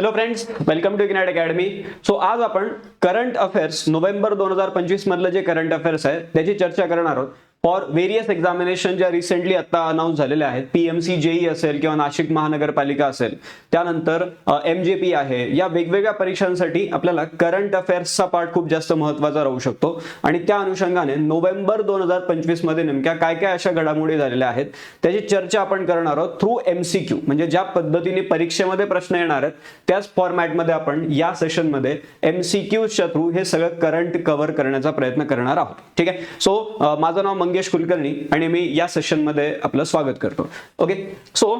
Hello friends, welcome to Ignite Academy. So आज आपण current affairs November 2025 मधलं जे करंट अफेअर्स आहे त्याची चर्चा करणार आहोत फॉर व्हेरियस एक्झामिनेशन ज्या रिसेंटली आता अनाउन्स झालेल्या आहेत. पीएमसी जेई असेल किंवा नाशिक महानगरपालिका असेल, त्यानंतर एमजेपी आहे. या वेगवेगळ्या परीक्षांसाठी आपल्याला करंट अफेअर्सचा पार्ट खूप जास्त महत्त्वाचा राहू शकतो आणि त्या अनुषंगाने नोव्हेंबर 2025 मध्ये नेमक्या काय काय अशा घडामोडी झालेल्या आहेत त्याची चर्चा आपण करणार आहोत थ्रू एमसीक्यू. म्हणजे ज्या पद्धतीने परीक्षेमध्ये प्रश्न येणार आहेत त्याच फॉर्मॅटमध्ये आपण या सेशनमध्ये एमसीक्यूच्या थ्रू हे सगळं करंट कव्हर करण्याचा प्रयत्न करणार आहोत. ठीक आहे. सो माझं नाव मंगेश कुलकर्णी आणि मी या सेशन मध्ये आपलं स्वागत करतो. ओके. सो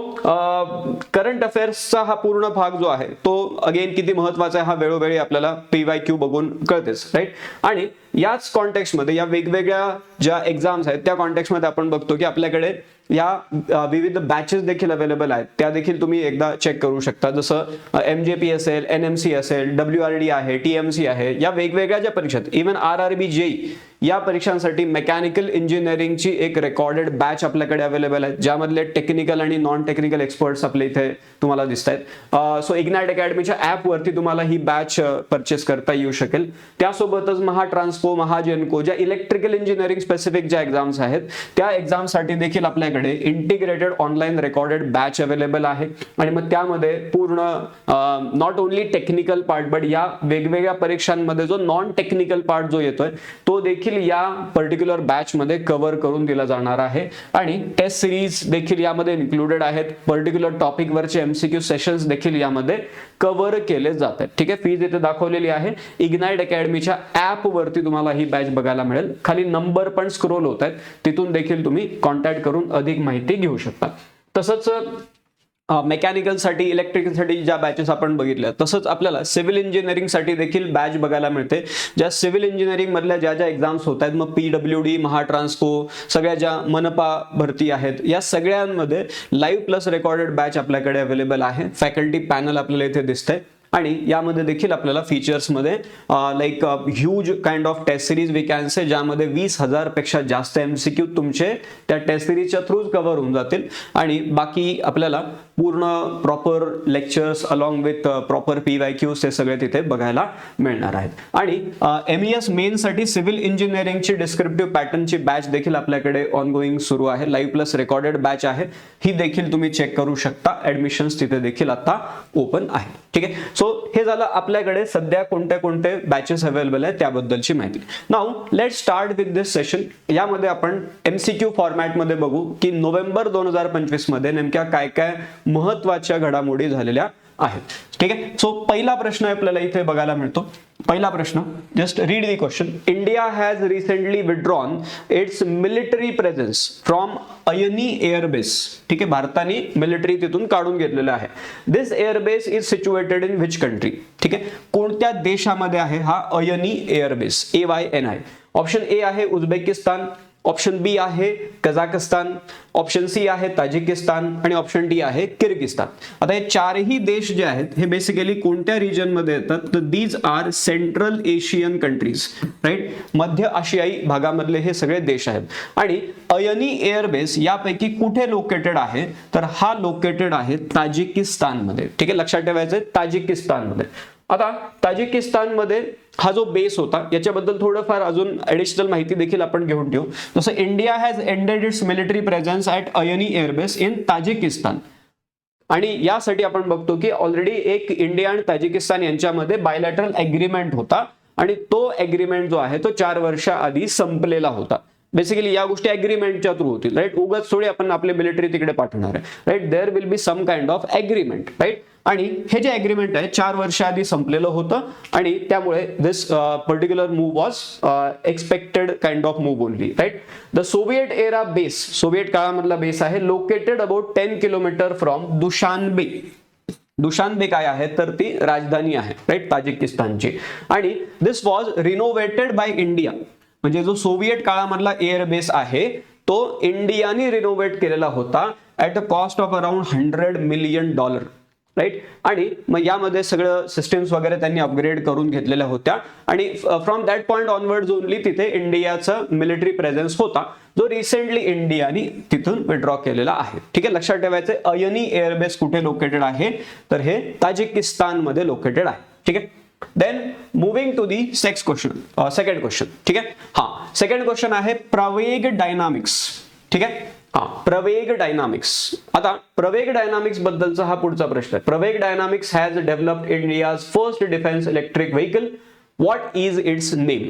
करंट अफेअर्सचा हा पूर्ण भाग जो आहे तो अगेन किती महत्वाचा आहे हा वेळोवेळी आपल्याला PYQ बघून कळतेच, राईट. आणि याच कॉन्टेक्स्ट मध्ये या वेगवेगळ्या ज्या एक्झाम्स आहेत त्या कॉन्टेक्स्ट मध्ये आपण बघतो की आपल्याकडे या विविध बॅचेस देखील अवेलेबल आहेत. त्या देखील तुम्ही एकदा चेक करू शकता. जसं MJP असेल, NMC असेल, WRD आहे, TMC आहे. या वेगवेगळ्या ज्या परीक्षा आहेत, इव्हन RRB जेई या परीक्षांसाठी मेकॅनिकल इंजिनिअरिंगची एक रेकॉर्डेड बॅच आपल्याकडे अवेलेबल आहे, ज्यामधले टेक्निकल आणि नॉन टेक्निकल एक्सपर्ट्स आपल्या इथे तुम्हाला दिसत आहेत. सो इग्नाइट अकॅडमीच्या ॲपवरती तुम्हाला ही बॅच परचेस करता येऊ शकेल. त्यासोबतच महाट्रान्सको, महाजेनको ज्या इलेक्ट्रिकल इंजिनिअरिंग स्पेसिफिक ज्या एक्झाम्स आहेत त्या एक्झामसाठी देखील आपल्याकडे integrated online recorded batch available आहे. आणि मग त्यामध्ये पूर्ण not only technical part but या वेगवेगळ्या परीक्षांमध्ये जो नॉन टेक्निकल पार्ट जो येतोय तो देखील या पर्टिक्युलर बॅच मध्ये कव्हर करून दिला जाणार आहे. आणि टेस्ट सिरीज देखील यामध्ये इन्क्लुडेड आहेत. पर्टिक्युलर टॉपिक वरचे MCQ सेशन्स देखील यामध्ये कव्हर केले जातात. ठीक आहे. फीज इथे दाखवलेली आहे. इग्नाइट अकॅडमीच्या ऍप वरती तुम्हाला ही बॅच बघायला मिळेल. खाली नंबर पण स्क्रोल होत आहेत, तिथून देखील तुम्ही कॉन्टॅक्ट करून अधिक माहिती घेऊ शकता. तसंच मेकॅनिकल साठी, इलेक्ट्रिकल साठी ज्या बॅचेस आपण बघितल्या, तसंच आपल्याला सिव्हिल इंजिनिअरिंग साठी देखील बॅच बघायला मिळते. ज्या सिव्हिल इंजिनिअरिंग मधल्या ज्या ज्या एक्झाम्स होत आहेत, मग PWD, महाट्रान्सको, सगळ्या ज्या मनपा भरती आहेत, या सगळ्यांमध्ये लाईव्ह प्लस रेकॉर्डेड बॅच आपल्याकडे अवेलेबल आहे. फॅकल्टी पॅनल आपल्याला इथे दिसतंय. आणि यामध्ये देखील आपल्याला फीचर्समध्ये like huge kind of test series we can say, ज्यामध्ये 20,000 पेक्षा जास्त MCQ तुमचे त्या टेस्ट सिरीजच्या थ्रू कव्हर होऊन जातील. आणि बाकी आपल्याला पूर्ण proper lectures along with proper PYQs ते सगळे तिथे बघायला मिळणार आहेत. आणि MES मेन साठी सिव्हिल इंजिनिअरिंगची डिस्क्रिप्टिव्ह पॅटर्नची बॅच देखील आपल्याकडे ऑनगोईंग सुरू आहे. लाईव्ह प्लस रेकॉर्डेड बॅच आहे, ही देखील तुम्ही चेक करू शकता. ऍडमिशन्स तिथे देखील आता ओपन आहे. ठीक आहे. सो हे झालं आपल्याकडे सध्या कोणत्या कोणत्या बॅचेस अवेलेबल आहेत त्याबद्दलची माहिती. Now let start with this session. यामध्ये आपण MCQ फॉर्मॅट मध्ये बघू की नोव्हेंबर 2025 मध्ये नेमक्या काय काय महत्वाच्या घडामोडी झालेल्या आहेत. ठीक आहे. सो पहिला प्रश्न आपल्याला इथे बघायला मिळतो. पहिला प्रश्न, just read the question. India has recently withdrawn its military presence from Ayni airbase. ठीक आहे. भारताने मिलिटरी तिथून काढून घेतलेलं आहे. This airbase is situated in which country. ठीक आहे. कोणत्या देशामध्ये आहे हा Ayni airbase? AYNI. Option A आहे उझबेकिस्तान, ऑप्शन बी आहे कझाकस्तान, ऑप्शन सी आहे ताजिकिस्तान आणि ऑप्शन डी आहे किर्गिस्तान. आता हे चारही देश जे आहेत हे बेसिकली कोणत्या रिजन मध्ये येतात? तर these are central Asian countries, right. मध्य आशियाई भागामधले हे सगळे देश आहेत. आणि अयनी एअरबेस यापैकी कुठे लोकेटेड आहे? तर हा लोकेटेड आहे ताजिकिस्तान मध्ये. ठीक आहे. लक्षात ठेवायचं आहे ताजिकिस्तान मध्ये. आता ताजिकिस्तान मध्ये हा जो बेस होता याच्याबद्दल थोडंफार अजून ऍडिशनल माहिती देखील आपण घेऊन ठेवू. जसं India has ended its military presence at Ayni airbase in Tajikistan. आणि यासाठी आपण बघतो की ऑलरेडी एक इंडिया आणि ताजिकिस्तान यांच्यामध्ये बायलॅटरल एग्रीमेंट होता आणि तो एग्रीमेंट जो आहे तो 4 वर्षाआधी संपलेला होता. बेसिकली या गोष्टी अग्रीमेंटच्या थ्रू होतील, राईट. उगाच थोडी आपण आपले मिलिटरी तिकडे पाठवणार आहे, right. There will be some kind of agreement, right. आणि हे जे एग्रीमेंट आहे 4 वर्षाआधी संपलेलं होतं आणि त्यामुळे this particular move was expected kind of move only, right. The Soviet era base, Soviet काळामधला बेस आहे, located about 10 kilometre from Dushanbe. Dushanbe काय आहे तर ती राजधानी आहे, राईट, ताजिकिस्तानची. आणि this was renovated by India. म्हणजे जो सोव्हिएट काळामधला एअरबेस आहे तो इंडियाने रिनोव्हेट केलेला होता at a cost of around $100 million, right. आणि मग यामध्ये सगळं सिस्टम्स वगैरे त्यांनी अपग्रेड करून घेतलेल्या होत्या आणि from that point onwards only तिथे इंडियाचा मिलिटरी प्रेझेन्स होता, जो रिसेंटली इंडियाने तिथून विड्रॉ केलेला आहे. ठीक आहे, लक्षात ठेवायचं अयनी एअरबेस कुठे लोकेटेड आहे, तर हे ताजिकिस्तान मध्ये लोकेटेड आहे. ठीक आहे. Then moving to the second question. ठीक आहे. हा सेकंड क्वेश्चन आहे प्रवेग डायनामिक्स. ठीक आहे. हा प्रवेग डायनामिक्स. आता प्रवेग डायनामिक्स बद्दलचा हा पुढचा प्रश्न आहे. Pravaig dynamics has developed India's first defence electric vehicle. What is its name?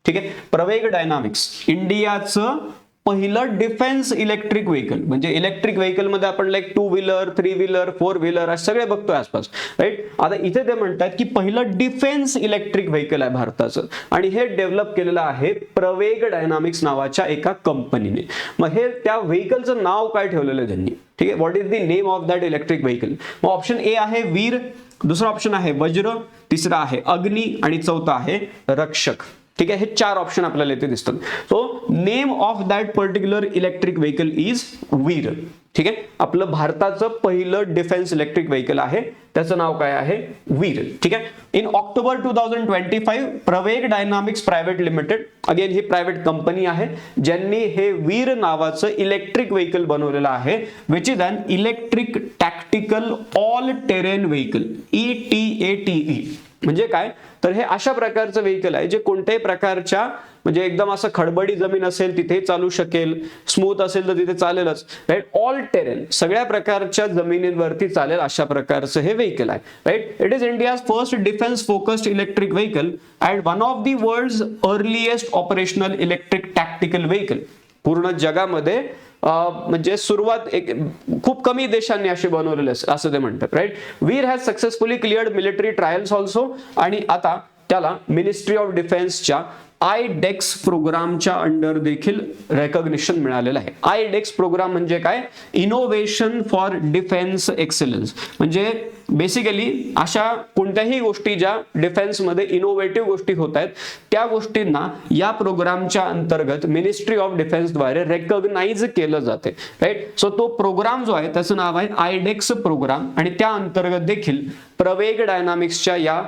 ठीक आहे. प्रवेग डायनामिक्स इंडियाचं पहिलं डिफेन्स इलेक्ट्रिक व्हेकल, म्हणजे इलेक्ट्रिक व्हेकल मध्ये आपण लाईक 2 व्हीलर 3 व्हीलर 4 व्हीलर असे सगळे बघतोय आसपास, राईट. आता इथे ते म्हणतात की पहिलं डिफेन्स इलेक्ट्रिक व्हेकल आहे भारताचं आणि हे डेव्हलप केलेलं आहे प्रवेग डायनामिक्स नावाच्या एका कंपनीने. मग हे त्या व्हेकलचं नाव काय ठेवलेलं आहे त्यांनी? ठीक आहे. What is the name of that electric vehicle? मग ऑप्शन ए आहे वीर, दुसरा ऑप्शन आहे वज्र, तिसरा आहे अग्नी आणि चौथा आहे रक्षक. ठीक आहे. हे 4 ऑप्शन आपल्याला इथे दिसतात. So name of that particular electric vehicle is Veer. ठीक आहे. आपलं भारताचं पहिलं डिफेन्स इलेक्ट्रिक व्हेकल आहे, त्याचं नाव काय आहे? वीर. ठीक आहे. In October 2025 Praveg dynamics private limited, again ही प्रायव्हेट कंपनी आहे, ज्यांनी हे वीर नावाचं इलेक्ट्रिक व्हेकल बनवलेलं आहे, which is an electric tactical all terrain vehicle. ETATE म्हणजे काय? तर हे अशा प्रकारचं व्हेकल आहे जे कोणत्याही प्रकारच्या, म्हणजे एकदम असं खडबडी जमीन असेल तिथे चालू शकेल, स्मूथ असेल तर तिथे चालेलच, राईट. ऑल टेरेन सगळ्या प्रकारच्या जमिनींवरती चालेल अशा प्रकारचं हे व्हेकल आहे, right. It is India's first defence focused electric vehicle and one of the world's earliest operational electric tactical vehicle. पूर्ण जगामध्ये म्हणजे सुरुवात खूप कमी देशांनी असे बनवलेले असं ते म्हणतात, right. Veer has successfully cleared military trials also आणि आता त्याला मिनिस्ट्री ऑफ डिफेन्सच्या आयडेक्स प्रोग्रामच्या अंडर देखील रेकॉग्निशन मिळालेलं आहे. आयडेक्स प्रोग्राम म्हणजे काय? Innovation for defence excellence. म्हणजे बेसिकली अशा कोणत्याही गोष्टी ज्या डिफेन्समध्ये इनोव्हेटिव्ह गोष्टी होत आहेत त्या गोष्टींना या प्रोग्रामच्या अंतर्गत मिनिस्ट्री ऑफ डिफेन्सद्वारे रेकॉग्नाइज केलं जाते, राईट. सो तो प्रोग्राम जो आहे त्याचं नाव आहे आयडेक्स प्रोग्राम आणि त्या अंतर्गत देखील प्रवेग डायनामिक्सच्या या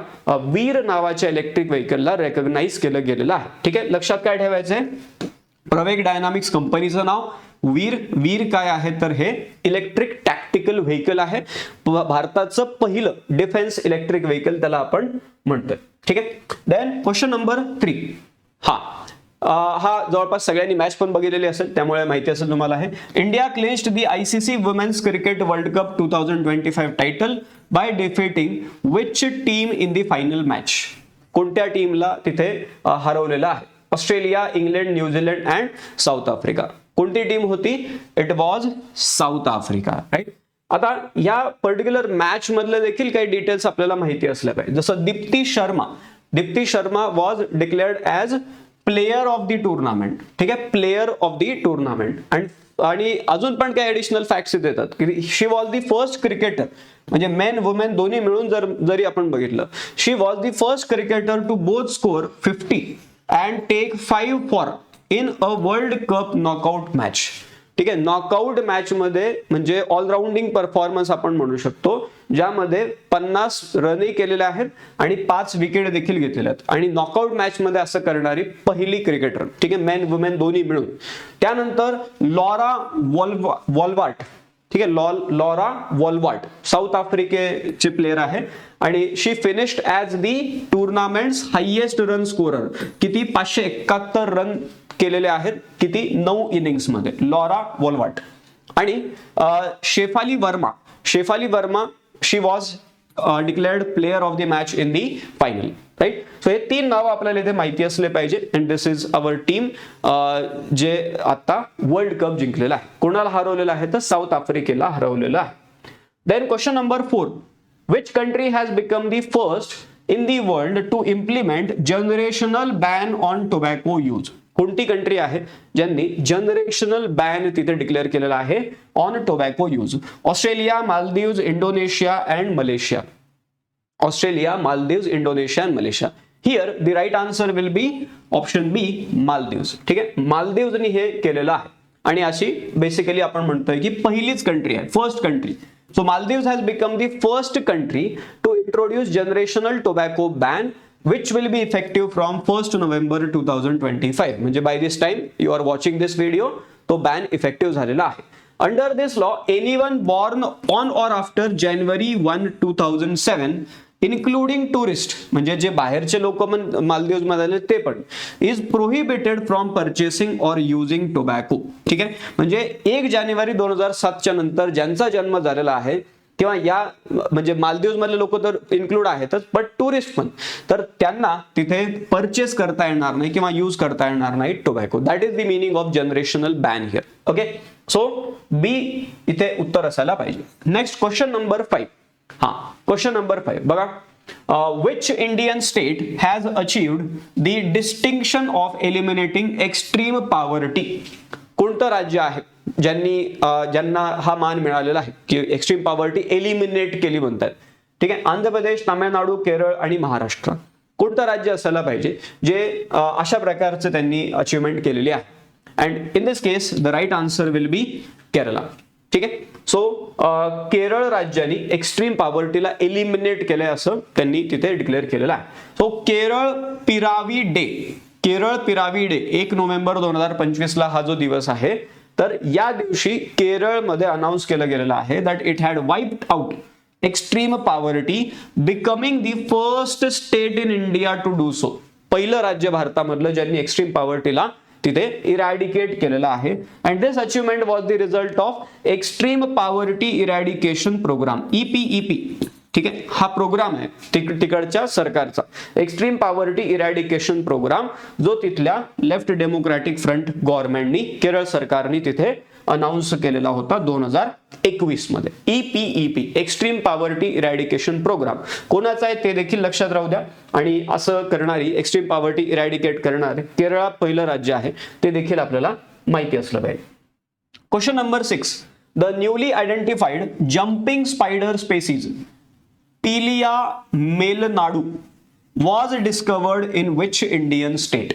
वीर नावाच्या इलेक्ट्रिक व्हेकलला रेकॉग्नाइज केलं गेलेलं आहे. ठीक आहे. लक्षात काय ठेवायचंय? प्रवेग डायनामिक्स कंपनीचं नाव वीर. वीर काय आहे तर हे इलेक्ट्रिक टॅक्टिकल व्हेकल आहे, भारताचं पहिलं डिफेन्स इलेक्ट्रिक व्हेकल त्याला आपण म्हणतोय. ठीक आहे. Then question number 3. हा जवळपास सगळ्यांनी मॅच पण बघितलेली असेल त्यामुळे माहिती असेल तुम्हाला. हे India clinched the ICC women's cricket world cup 2025 title by defeating which team in the final match? कोणत्या टीमला तिथे हरवलेलं आहे? Australia, England, New Zealand and South Africa. कोणती टीम होती? It was South Africa, right. आता या पर्टिक्युलर मॅच मधले देखील काही डिटेल्स आपल्याला माहिती असल्या पाहिजे. जसं Deepti Sharma was declared as player of the tournament. ठीक आहे. Player of the tournament. आणि अजून पण काही ऍडिशनल फॅक्ट्स देतात की she was the first cricketer, म्हणजे मेन वुमेन दोन्ही मिळून जरी आपण बघितलं, she was the first cricketer to both score 50 and take 5 for in a world cup knockout match. ठीक आहे. नॉकआउट मॅच मध्ये म्हणजे ऑलराऊंडिंग परफॉर्मन्स आपण म्हणू शकतो, ज्यामध्ये 50 रनही केलेले आहेत आणि 5 विकेट देखील घेतलेल्या आहेत आणि नॉकआउट मॅच मध्ये असं करणारी पहिली क्रिकेटर. ठीक आहे. मेन वुमेन दोन्ही मिळून. त्यानंतर लॉरा वॉल्वार्ट. ठीक आहे. लॉरा वॉल्वार्ट साऊथ आफ्रिकेचे प्लेयर आहे आणि she finished as the tournament's highest run scorer. किती? 571 रन केलेले आहेत. किती? 9 इनिंग्स मध्ये. Laura Wolvaardt. आणि Shefali Varma she was declared player of the match in the final, right. So हे 3 नावं आपल्याला इथे माहिती असले पाहिजे. And this is our team जे आता वर्ल्ड कप जिंकलेला आहे. कोणाला हरवलेलं आहे तर साऊथ आफ्रिकेला हरवलेलं आहे. Then question number 4. Which country has become the first in the world to implement generational ban on tobacco use? कोणती कंट्री आहे ज्यांनी जनरेशनल बॅन तिथे डिक्लेअर केलेला आहे on tobacco use? Australia, Maldives, Indonesia and Malaysia. Australia, Maldives, Indonesia and Malaysia. Here the right answer will be option B, Maldives. ठीक आहे. मालदीव्सनी हे केलेलं आहे आणि अशी बेसिकली आपण म्हणतोय की पहिलीच कंट्री आहे, first country. So Maldives has become the first country to introduce generational tobacco ban which will be effective from 1st November 2025. म्हणजे by this time you are watching this video, तो ban effective झालेला आहे. Under this law anyone born on or after January 1, 2007 including tourist, म्हणजे जे बाहेरचे लोक मालदीव मध्ये आले ते पण, इज प्रोहिबिटेड फ्रॉम परचेसिंग और युजिंग टोबॅको. ठीक आहे, म्हणजे 1 जानेवारी 2007 नंतर ज्यांचा जन्म झालेला आहे किंवा या म्हणजे मालदीव मधले लोक तर इन्क्लूड आहेतच, बट टुरिस्ट पण, तर त्यांना तिथे परचेस करता येणार नाही किंवा यूज करता येणार नाही tobacco. That is the meaning of generational ban here. Okay, so B इथे उत्तर असायला पाहिजे. Next question number 5. Question number 5 बघा. Which Indian state has achieved the distinction of eliminating extreme poverty? कोणतं राज्य आहे ज्यांना हा मान मिळालेला आहे की एक्स्ट्रीम पॉवर्टी एलिमिनेट केली म्हणतात. ठीक आहे, आंध्र प्रदेश, तामिळनाडू, केरळ आणि महाराष्ट्र. कोणतं राज्य असायला पाहिजे जे अशा प्रकारचे त्यांनी अचीवमेंट केलेली आहे? And in this case the right answer will be Kerala. ठीक आहे, सो केरळ राज्याने एक्स्ट्रीम पॉवर्टीला एलिमिनेट केलंय असं त्यांनी तिथे डिक्लेअर केलेलं आहे. So Kerala Piravi day, Kerala Piravi day 1 November 2025 ला हा जो दिवस आहे, तर या दिवशी केरळमध्ये अनाऊन्स केलं गेलेलं आहे that it had wiped out extreme poverty, becoming the first state in India to do so. पहिलं राज्य भारतामधलं ज्यांनी एक्स्ट्रीम पॉवर्टीला तिथे इरॅडिकेट केलेला आहे. And this achievement was the result of extreme poverty eradication programme, EPEP. ठीक आहे, हा प्रोग्राम आहे तिकडच्या सरकारचा, एक्स्ट्रीम पॉवर्टी इरॅडिकेशन प्रोग्राम, जो तिथल्या लेफ्ट डेमोक्रॅटिक फ्रंट गव्हर्नमेंटनी, केरळ सरकारने तिथे अनाऊन्स केलेला होता 2021 मध्ये. EPEP, extreme poverty eradication programme कोणाचा आहे ते देखील लक्षात राहू द्या. आणि असं करणारी, एक्स्ट्रीम पॉवर्टी इरॅडिकेट करणारे केरळ पहिलं राज्य आहे ते देखील आपल्याला माहिती असलं पाहिजे. Question number 6. The newly identified jumping spider species Pilia Malenadu was discovered in which Indian state?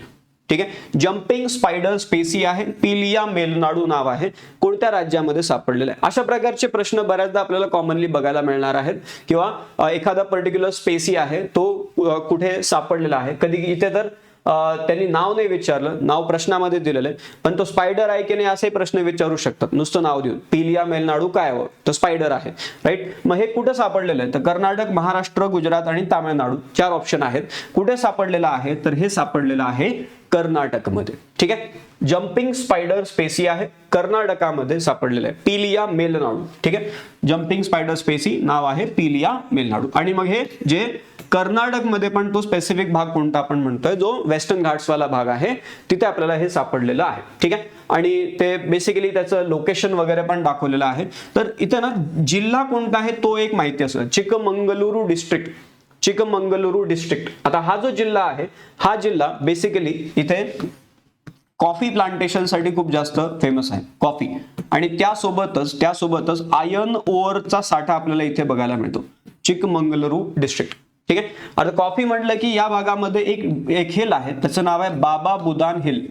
ठीक आहे, जम्पिंग स्पायडर स्पेसी आहे, पिलिया मेलनाडू नाव आहे, कोणत्या राज्यामध्ये सापडलेलं आहे? अशा प्रकारचे प्रश्न बऱ्याचदा आपल्याला कॉमनली बघायला मिळणार आहेत, किंवा एखादा पर्टिक्युलर स्पेसी आहे तो कुठे सापडलेला आहे. कधी इथे तर त्यांनी नाव नाही विचारलं, नाव प्रश्नामध्ये दिलेलं आहे, पण तो स्पायडर आहे की नाही असे प्रश्न विचारू शकतात नुसतं नाव देऊन. पिलिया मेलनाडू काय हवं, तो स्पायडर आहे, राईट. मग हे कुठे सापडलेलं आहे? तर कर्नाटक, महाराष्ट्र, गुजरात आणि तामिळनाडू 4 ऑप्शन आहेत. कुठे सापडलेलं आहे? तर हे सापडलेलं आहे कर्नाटकमध्ये. ठीक आहे, जम्पिंग स्पायडर स्पेसी आहे, कर्नाटकामध्ये सापडलेलं आहे, पिलिया मेलनाडू. ठीक आहे, जम्पिंग स्पायडर स्पेसी नाव आहे पिलिया मेलनाडू. आणि मग हे जे कर्नाटकमध्ये पण तो स्पेसिफिक भाग कोणता आपण म्हणतोय, जो वेस्टर्न घाट्सवाला भाग आहे, तिथे आपल्याला हे सापडलेलं आहे. ठीक आहे, आणि ते बेसिकली त्याचं लोकेशन वगैरे पण दाखवलेलं आहे. तर इथे ना जिल्हा कोणता आहे तो एक माहिती असतं, चिकमंगलुरू डिस्ट्रिक्ट, चिकमंगलुरू डिस्ट्रिक्ट. आता हा जो जिल्हा आहे, हा जिल्हा बेसिकली इथे कॉफी प्लांटेशन साठी खूप जास्त फेमस आहे, कॉफी. आणि त्यासोबतच आयर्न ओरचा साठा आपल्याला इथे बघायला मिळतो, चिकमंगलुरू डिस्ट्रिक्ट. ठीक आहे, आता कॉफी म्हटलं की या भागामध्ये एक हिल आहे, त्याचं नाव आहे बाबा बुदान हिल.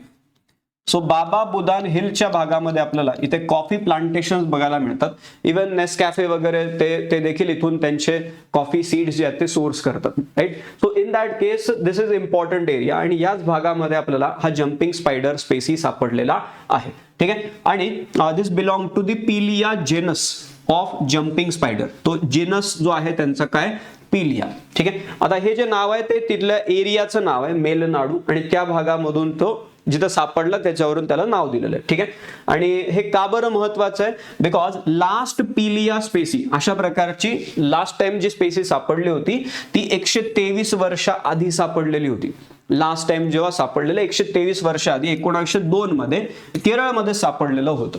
सो बाबा बुदान हिलच्या भागामध्ये आपल्याला इथे कॉफी प्लांटेशन बघायला मिळतात. इव्हन नेस्कॅफे वगैरे ते देखील इथून त्यांचे कॉफी सीड्स जे आहेत ते सोर्स करतात, right. So in that case this is important area, आणि याच भागामध्ये आपल्याला हा जम्पिंग स्पायडर स्पेसी सापडलेला आहे. ठीक आहे, आणि दिस बिलॉंग टू द पिलिया जेनस ऑफ जम्पिंग स्पायडर. तो जेनस जो आहे त्यांचा काय, पिलिया. ठीक आहे, आता हे जे नाव आहे ते तिथल्या एरियाचं नाव आहे मेलनाडू, आणि त्या भागामधून तो जिथं सापडला त्याच्यावरून त्याला नाव दिलेलं आहे. ठीक आहे, आणि हे का बरं महत्वाचं आहे? बिकॉज लास्ट पिलिया स्पेसी, अशा प्रकारची लास्ट टाइम जी स्पेसी सापडली होती ती 123 वर्ष आधी सापडलेली होती. लास्ट टाइम जेव्हा सापडलेलं 123 वर्ष आधी 1902 मध्ये केरळमध्ये सापडलेलं होतं.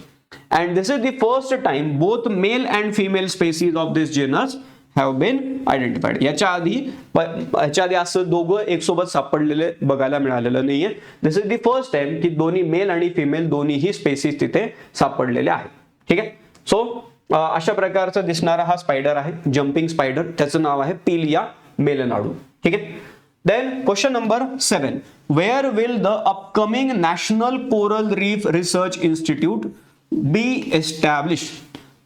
And this is the first time both male and female species of this genus have been identified. याच्या आधी असं दोघं एक सोबत सापडलेले बघायला मिळालेलं नाहीये. दिस इज द फर्स्ट टाइम की दोन्ही मेल आणि फिमेल दोन्हीही स्पेसीज तिथे सापडलेले आहेत. ठीक आहे, सो अशा प्रकारचा दिसणारा हा स्पायडर आहे, जम्पिंग स्पायडर, त्याचं नाव आहे पिलिया मेलनाडू. ठीक आहे, then question number 7. Where will the upcoming national coral reef research institute be establish?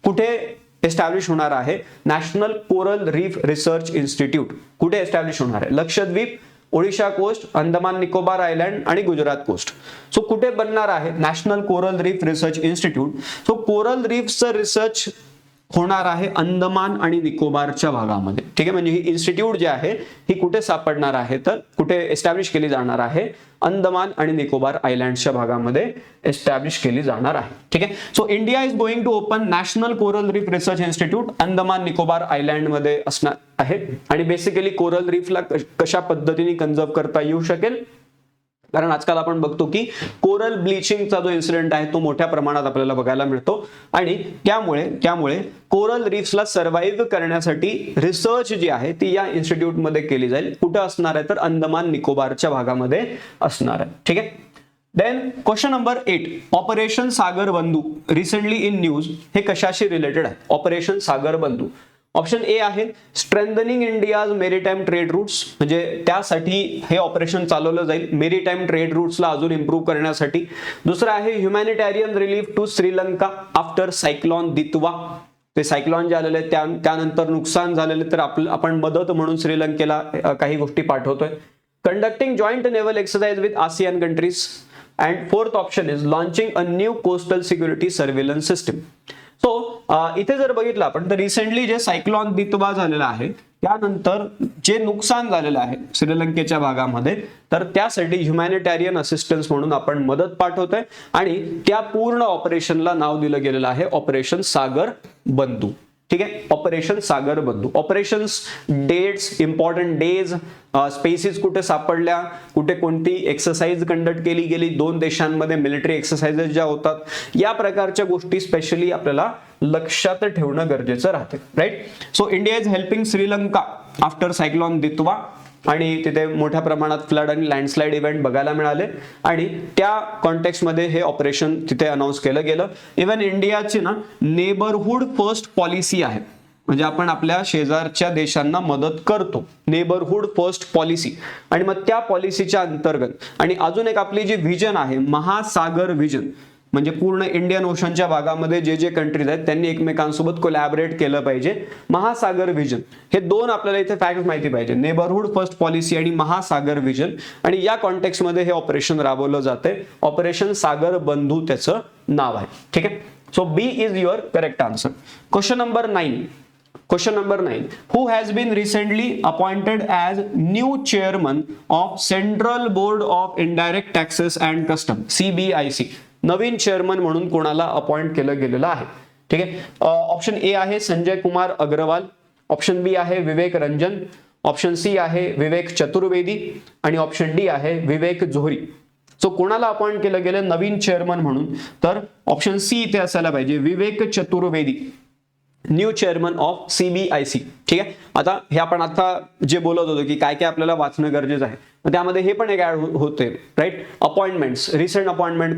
कुठे एस्टॅब्लिश होणार आहे national coral reef research institute? कुठे एस्टॅब्लिश होणार आहे? लक्षद्वीप, ओडिशा कोस्ट, अंदमान निकोबार आयलँड आणि गुजरात कोस्ट. सो कुठे बनणार आहे? National coral reef research institute. So coral रीफचं रिसर्च होणार आहे अंदमान आणि निकोबारच्या भागामध्ये. ठीक आहे, म्हणजे ही इन्स्टिट्यूट जी आहे ही कुठे सापडणार आहे, तर कुठे एस्टॅब्लिश केली जाणार आहे? अंदमान आणि निकोबार आयलँडच्या भागामध्ये एस्टॅब्लिश केली जाणार आहे. ठीक आहे. So India is going to open national coral reef research institute Andaman Nicobar island मध्ये असणार आहे. आणि बेसिकली कोरल रीफला कशा पद्धतीने कन्झर्व करता येऊ शकेल, कारण आजकाल आपण बघतो की कोरल ब्लिचिंगचा जो इन्सिडेंट आहे तो मोठ्या प्रमाणात आपल्याला बघायला मिळतो आणि त्यामुळे कोरल रीफ्सला सर्व्हाइव्ह करण्यासाठी रिसर्च जी आहे ती या इन्स्टिट्यूटमध्ये केली जाईल. कुठे असणार आहे? तर अंदमान निकोबारच्या भागामध्ये असणार आहे. ठीक आहे. Then question number 8, operation Sagar बंधू रिसेंटली इन न्यूज, हे कशाशी रिलेटेड आहे? ऑपरेशन सागर बंधू. ऑप्शन ए आहे strengthening India's maritime trade routes, म्हणजे त्यासाठी हे ऑपरेशन चालवलं जाईल मेरीटाईम ट्रेड रूट्सला अजून इम्प्रूव्ह करण्यासाठी. दुसरं आहे humanitarian relief to Sri Lanka after cyclone दितवा. ते सायक्लॉन जे आलेले त्यानंतर नुकसान झालेले, तर आपण मदत म्हणून श्रीलंकेला काही गोष्टी पाठवतोय. Conducting joint naval exercise with ASEAN countries. And fourth option is launching a new coastal security surveillance system. So इथे जर बघितलं आपण तर रिसेंटली जे सायक्लॉन दितवा झालेला आहे त्यानंतर जे नुकसान झालेलं आहे श्रीलंकेच्या भागामध्ये, तर त्यासाठी ह्युमॅनिटेरियन असिस्टन्स म्हणून आपण मदत पाठवतोय आणि त्या पूर्ण ऑपरेशनला नाव दिलं गेलेलं आहे ऑपरेशन सागर बंधू. ठीक आहे, operation Sagar Bandhu. Operations, dates, important days, species कुठे सापडल्या, कुठे कोणती एक्सरसाइज कंडक्ट केली गेली, दोन देशांमध्ये मिलिटरी एक्सरसाइजेस ज्या होतात, या प्रकारच्या गोष्टी स्पेशली आपल्याला लक्षात ठेवणं गरजेचं राहते. Right. So India is helping Sri Lanka after cyclone दितवा आणि तिथे मोठ्या प्रमाणात फ्लड आणि लँडस्लाइड इव्हेंट बघायला मिळाले आणि त्या कॉन्टेक्स्टमध्ये हे ऑपरेशन तिथे अनाऊन्स केलं गेलं. इव्हन इंडियाची ना नेबरहुड फर्स्ट पॉलिसी आहे, म्हणजे आपण आपल्या शेजारच्या देशांना मदत करतो, नेबरहुड फर्स्ट पॉलिसी. आणि मग त्या पॉलिसीच्या अंतर्गत आणि अजून एक आपली जी व्हिजन आहे महासागर व्हिजन, म्हणजे पूर्ण इंडियन ओशनच्या भागामध्ये जे जे कंट्रीज आहेत त्यांनी एकमेकांसोबत कोलॅबोरेट केलं पाहिजे. महासागर व्हिजन हे दोन आपल्याला इथे फॅक्ट माहिती पाहिजे, नेबरहुड फर्स्ट पॉलिसी आणि महासागर व्हिजन. आणि या कॉन्टेक्स्टमध्ये हे ऑपरेशन राबवलं जाते. ऑपरेशन सागर बंधू त्याचं नाव आहे. ठीक आहे. So B is your correct answer. Question number 9. Question number 9. Who has been recently appointed as new chairman of Central Board of Indirect Taxes and Custom CBIC. Naveen chairman म्हणून कोणाला appoint केलं गेलेलं आहे? ठीक आहे. ऑप्शन ए आहे Sanjay Kumar Agarwal, option B आहे विवेक Ranjan, option C आहे विवेक चतुर्वेदी आणि ऑप्शन डी आहे विवेक जोहरी. सो कोणाला अपॉइंट केलं गेलं नवीन चेअरमन म्हणून? तर ऑप्शन सी इथे असायला पाहिजे, विवेक चतुर्वेदी, न्यू चेअरमन ऑफ सीबीआयसी. ठीक आहे. आता हे आपण आता जे बोलत होतो की काय काय आपल्याला वाचणं गरजेचं आहे, त्यामध्ये हे पण एक ऍड होते. राईट. अपॉइंटमेंट्स, रिसेंट अपॉइंटमेंट,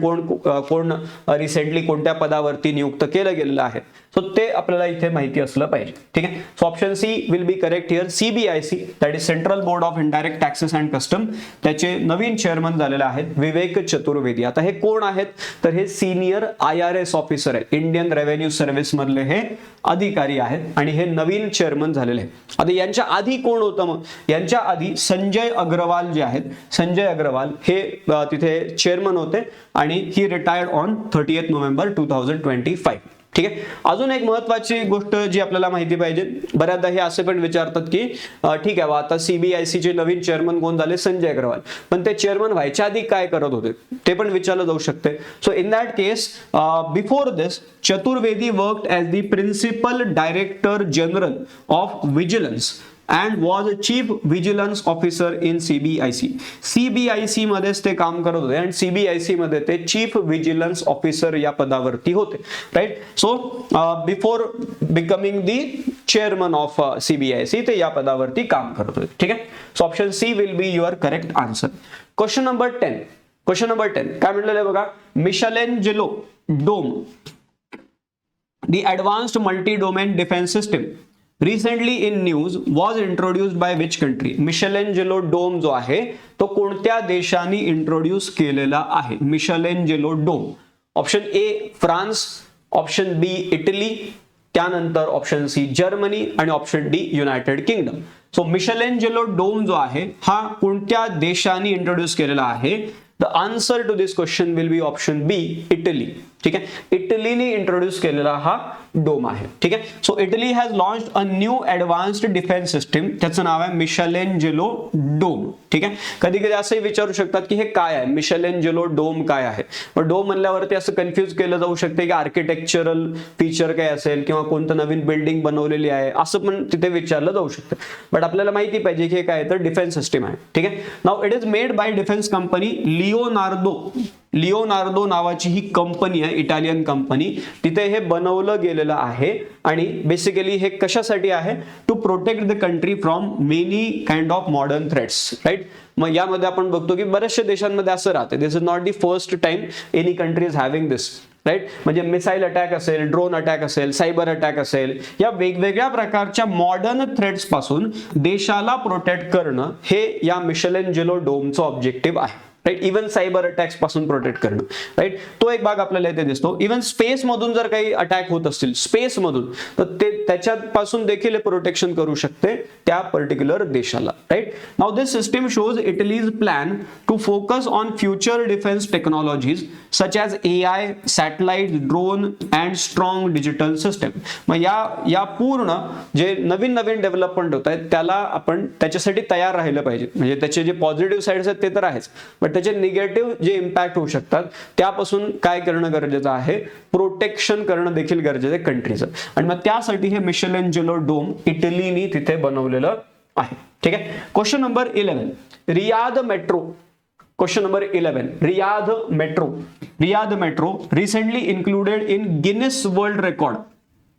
कोण रिसेंटली कोणत्या पदावरती नियुक्त केलं गेलेलं आहे, सो ते आपल्याला इथे माहिती असलं पाहिजे. ठीक आहे. So option C will be correct here. CBIC that is central board of indirect taxes and custom, त्याचे नवीन चेअरमन झालेले आहेत विवेक चतुर्वेदी. आता हे कोण आहेत? तर हे सिनियर IRS ऑफिसर आहेत, इंडियन रेव्हेन्यू सर्व्हिस मधले हे अधिकारी आहेत आणि हे नवीन चेअरमन झालेले आहेत. आता यांच्या आधी कोण होतं? मग यांच्या आधी संजय अग्रवाल जे आहेत, संजय अग्रवाल हे तिथे चेअरमन होते आणि ही रिटायर्ड ऑन 30 नोव्हेंबर 2025. ठीक आहे. अजून एक महत्वाची गोष्ट जी आपल्याला माहिती पाहिजे, बऱ्याचदा हे असे पण विचारतात की ठीक आहे आता सीबीआयसी चे नवीन चेअरमन कोण झाले? संजय अग्रवाल, पण ते चेअरमन व्हायच्या आधी काय करत होते ते पण विचारलं जाऊ शकते. So in that case before this Chaturvedi worked as the principal director general of vigilance and was chief vigilance officer in CBIC. CBIC मध्येच ते काम करत होते आणि CBIC मध्ये ते चीफ विजिलन्स ऑफिसर या पदावरती होते. Right. So before becoming the chairman of CBIC ते या पदावरती काम करत होते. ठीक आहे. So option C will be your correct answer. Question number 10. Question number 10 काय म्हटलेलं आहे बघा, Michelangelo dome, the advanced multi domain defence system recently in news was introduced by which country? Michelangelo dome जो आहे तो कोणत्या देशाने इंट्रोड्यूस केलेला आहे? Michelangelo dome. Option A France, option B Italy, त्यानंतर ऑप्शन सी जर्मनी आणि option D United Kingdom. So Michelangelo dome जो आहे हा कोणत्या देशाने इंट्रोड्यूस केलेला आहे? The answer to this question will be option B Italy. ठीक आहे, इटलीने इंट्रोड्यूस केलेला हा डोम आहे. ठीक आहे, so Italy has launched a new advanced defence system, त्याचं नाव आहे मिशेलेंजेलो डोम. ठीक आहे, कधी कधी असंही विचारू शकतात की हे काय आहे, मिशेलेंजेलो डोम काय आहे. पण डोम म्हणल्यावरती असं कन्फ्युज केलं जाऊ शकते की आर्किटेक्चरल फीचर काय असेल किंवा कोणतं नवीन बिल्डिंग बनवलेली आहे असं पण तिथे विचारलं जाऊ शकतं. बट आपल्याला माहिती पाहिजे की हे काय तर डिफेन्स सिस्टीम आहे. ठीक आहे, now it is made bye defence company Leonardo नावाची ही कंपनी आहे, इटालियन कंपनी. तिथे हे बनवलं गेलेलं आहे आणि बेसिकली हे कशासाठी आहे? To protect the country from many kind of modern threats. Right, मग यामध्ये आपण बघतो की बऱ्याचशा देशांमध्ये असं राहते. This is not the first time any country is having this. Right, म्हणजे मिसाईल अटॅक असेल, ड्रोन अटॅक असेल, सायबर अटॅक असेल, या वेगवेगळ्या प्रकारच्या मॉडर्न थ्रेट्स पासून देशाला प्रोटेक्ट करणं हे या मिशेलेंजेलो डोमचं ऑब्जेक्टिव्ह आहे. राईट, इव्हन सायबर अटॅक्स पासून प्रोटेक्ट करणं. राईट, तो एक भाग आपल्याला इथे दिसतो. इव्हन स्पेस मधून जर काही अटॅक होत असतील स्पेस मधून तर ते त्याच्यापासून देखील प्रोटेक्शन करू शकते त्या पर्टिक्युलर देशाला. Right, now this system shows Italy's plan to focus on future defence technologies such as AI, satellite, drone and strong digital system. मग या पूर्ण जे नवीन नवीन डेव्हलपमेंट होत आहेत त्याला आपण त्याच्यासाठी तयार राहिलं पाहिजे. म्हणजे त्याचे जे पॉझिटिव्ह साईड्स आहेत ते तर आहेच, बट त्याचे निगेटिव्ह जे इम्पॅक्ट होऊ शकतात त्यापासून काय करणं गरजेचं आहे? प्रोटेक्शन करणं देखील गरजेचं आहे कंट्रीचं. आणि मग त्यासाठी हे मिशेलेंजेलो डोम इटलीने तिथे बनवलेलं आहे. ठीक आहे, question number 11, Riyadh metro. Question number 11, Riyadh metro recently included in Guinness world record.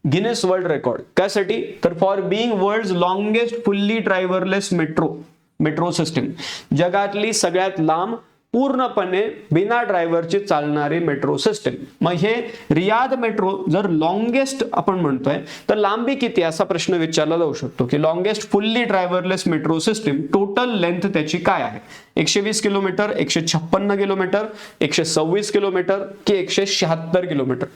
Guinness world record त्यासाठी तर for being world's longest fully driverless metro system. जगातली सगळ्यात लांब पूर्णपणे बिना ड्रायव्हरची चालणारी मेट्रो सिस्टीम. मग हे रियाद मेट्रो जर लॉंगेस्ट आपण म्हणतोय तर लांबी किती असा प्रश्न विचारला जाऊ शकतो की longest fully driverless metro system total length त्याची काय आहे? 120 किलोमीटर, 156 किलोमीटर, 126 किलोमीटर की 176 kilometre.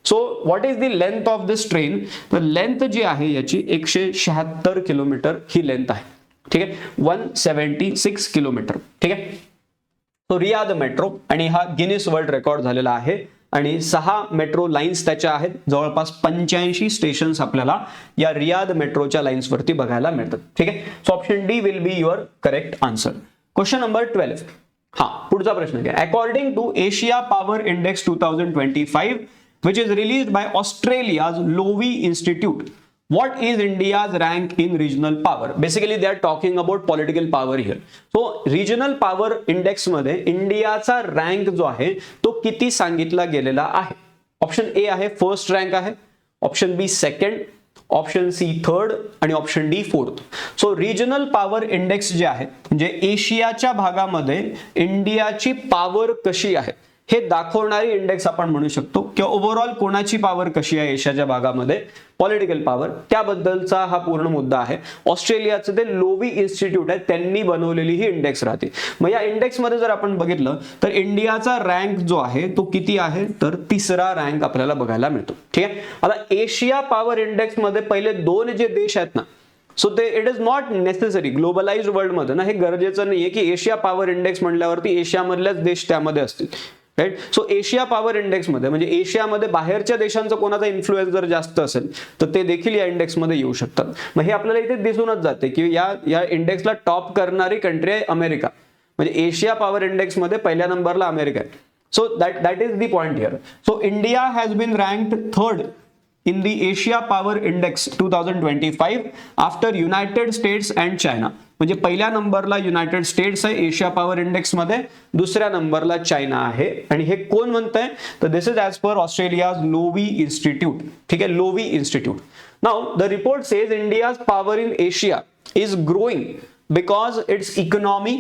So what is the length of this train? तर लेंथ जी आहे याची 176 किलोमीटर ही लेंथ आहे. ठीक आहे, 176 किलोमीटर. ठीक आहे, तो रियाद मेट्रो आणि हा गिनीस वर्ल्ड रेकॉर्ड झालेला आहे आणि 6 मेट्रो लाईन्स त्याच्या आहेत. जवळपास 85 स्टेशन्स आपल्याला या रियाद मेट्रोच्या लाईन्स वरती बघायला मिळतात. ठीक आहे, so option D will be your correct answer. Question number 12, हा पुढचा प्रश्न घ्या. According to Asia power index 2025 which is released by Australia's Lowy Institute, what is India's rank in regional power? Basically they are talking about political power here. So regional power index मध्ये इंडियाचा rank जो आहे तो किती सांगितला गेलेला आहे? Option A आहे फर्स्ट रँक आहे, ऑप्शन बी सेकंड, ऑप्शन सी थर्ड आणि option D fourth. So regional power index J आहे म्हणजे एशियाच्या भागामध्ये इंडियाची पॉवर कशी आहे हे दाखवणारी इंडेक्स आपण म्हणू शकतो किंवा ओव्हरऑल कोणाची पॉवर कशी आहे एशियाच्या भागामध्ये, पॉलिटिकल पॉवर, त्याबद्दलचा हा पूर्ण मुद्दा आहे. ऑस्ट्रेलियाचं ते लोवी इन्स्टिट्यूट आहे त्यांनी बनवलेली ही इंडेक्स राहते. मग या इंडेक्स मध्ये जर आपण बघितलं तर इंडियाचा रँक जो आहे तो किती आहे तर 3रा रँक आपल्याला बघायला मिळतो. ठीक आहे, आता एशिया पॉवर इंडेक्स मध्ये पहिले 2 जे देश आहेत ना, सो ते it is not necessary globalised world मध्ये ना हे गरजेचं नाहीये की एशिया पॉवर इंडेक्स म्हणल्यावरती एशियामधल्याच देश त्यामध्ये असतील. Right, so Asia power index मध्ये म्हणजे एशियामध्ये बाहेरच्या देशांचा कोणाचा इन्फ्लुएन्स जर जास्त असेल तर ते देखील या इंडेक्स मध्ये येऊ शकतात. मग हे आपल्याला इथे दिसूनच जाते की या इंडेक्सला टॉप करणारी कंट्री आहे अमेरिका. म्हणजे एशिया पॉवर इंडेक्स मध्ये पहिल्या नंबरला अमेरिका आहे. So that is the point here. So India has been ranked third in the Asia Power Index 2025 after United States and China. म्हणजे पहिल्या नंबरला युनायटेड स्टेट्स आहे एशिया पॉवर इंडेक्स मध्ये, दुसऱ्या नंबरला चायना आहे. आणि हे कोण म्हणतंय तर this is as per Australia's Lowy Institute. ठीक आहे, Lowy Institute. Now the report says India's power in Asia is growing because its economy,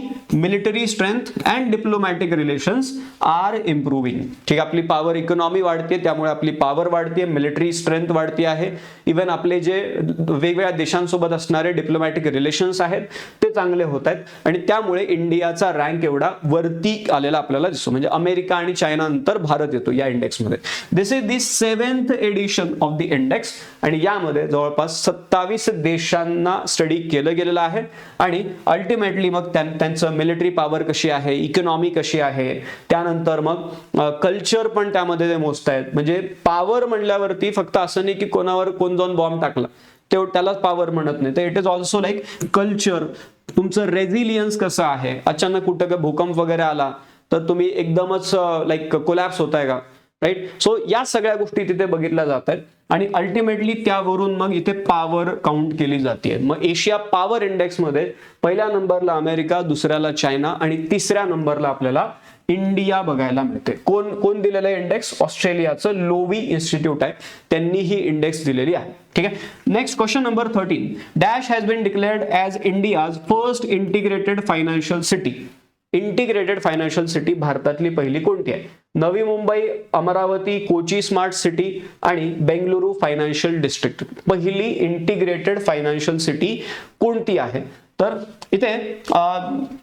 military strength and diplomatic relations are improving. ठीक आहे, आपली पॉवर इकॉनॉमी वाढते त्यामुळे आपली power वाढते, military strength वाढती आहे, इव्हन आपले जे वेगवेगळ्या देशांसोबत असणारे डिप्लोमॅटिक रिलेशन्स आहेत ते चांगले होत आहेत आणि त्यामुळे इंडियाचा रँक एवढा वरती आलेला आपल्याला दिसतो. म्हणजे अमेरिका आणि चायना नंतर भारत येतो या इंडेक्समध्ये. This is the 7th edition of the index आणि यामध्ये जवळपास 27 देशांना स्टडी केलं गेलेलं आहे आणि अल्टिमेटली मग त्यांचं मिलिटरी पॉवर कशी आहे, इकॉनॉमी कशी आहे, त्यानंतर मग कल्चर पण त्यामध्ये ते मोजतायत. म्हणजे पॉवर म्हणल्यावरती फक्त असं नाही की कोणावर कोण जाऊन बॉम्ब टाकला त्यालाच पॉवर म्हणत नाही, तर it is also like culture, तुमचं रेझिलियन्स कसं आहे, अचानक कुठं काय भूकंप वगैरे आला तर तुम्ही एकदमच लाईक कोलॅप्स होताय का, राईट. सो या सगळ्या गोष्टी तिथे बघितल्या जात आहेत आणि अल्टिमेटली त्यावरून मग इथे पॉवर काउंट केली जाते. मग एशिया पॉवर इंडेक्स मध्ये पहिल्या नंबरला अमेरिका, दुसऱ्याला चायना आणि तिसऱ्या नंबरला आपल्याला इंडिया बघायला मिळते. कोण दिलेलं आहे इंडेक्स? ऑस्ट्रेलियाचं लोवी इन्स्टिट्यूट आहे, त्यांनी ही इंडेक्स दिलेली आहे. ठीक आहे. Next question number 13. Dash has been declared as India's first integrated financial city. Integrated financial city भारतातली पहिली कोणती आहे? नवी मुंबई, अमरावती, कोची स्मार्ट सिटी आणि बेंगलुरू फायनान्शियल डिस्ट्रिक्ट. पहिली इंटिग्रेटेड फायनान्शियल सिटी कोणती आहे? तर इथे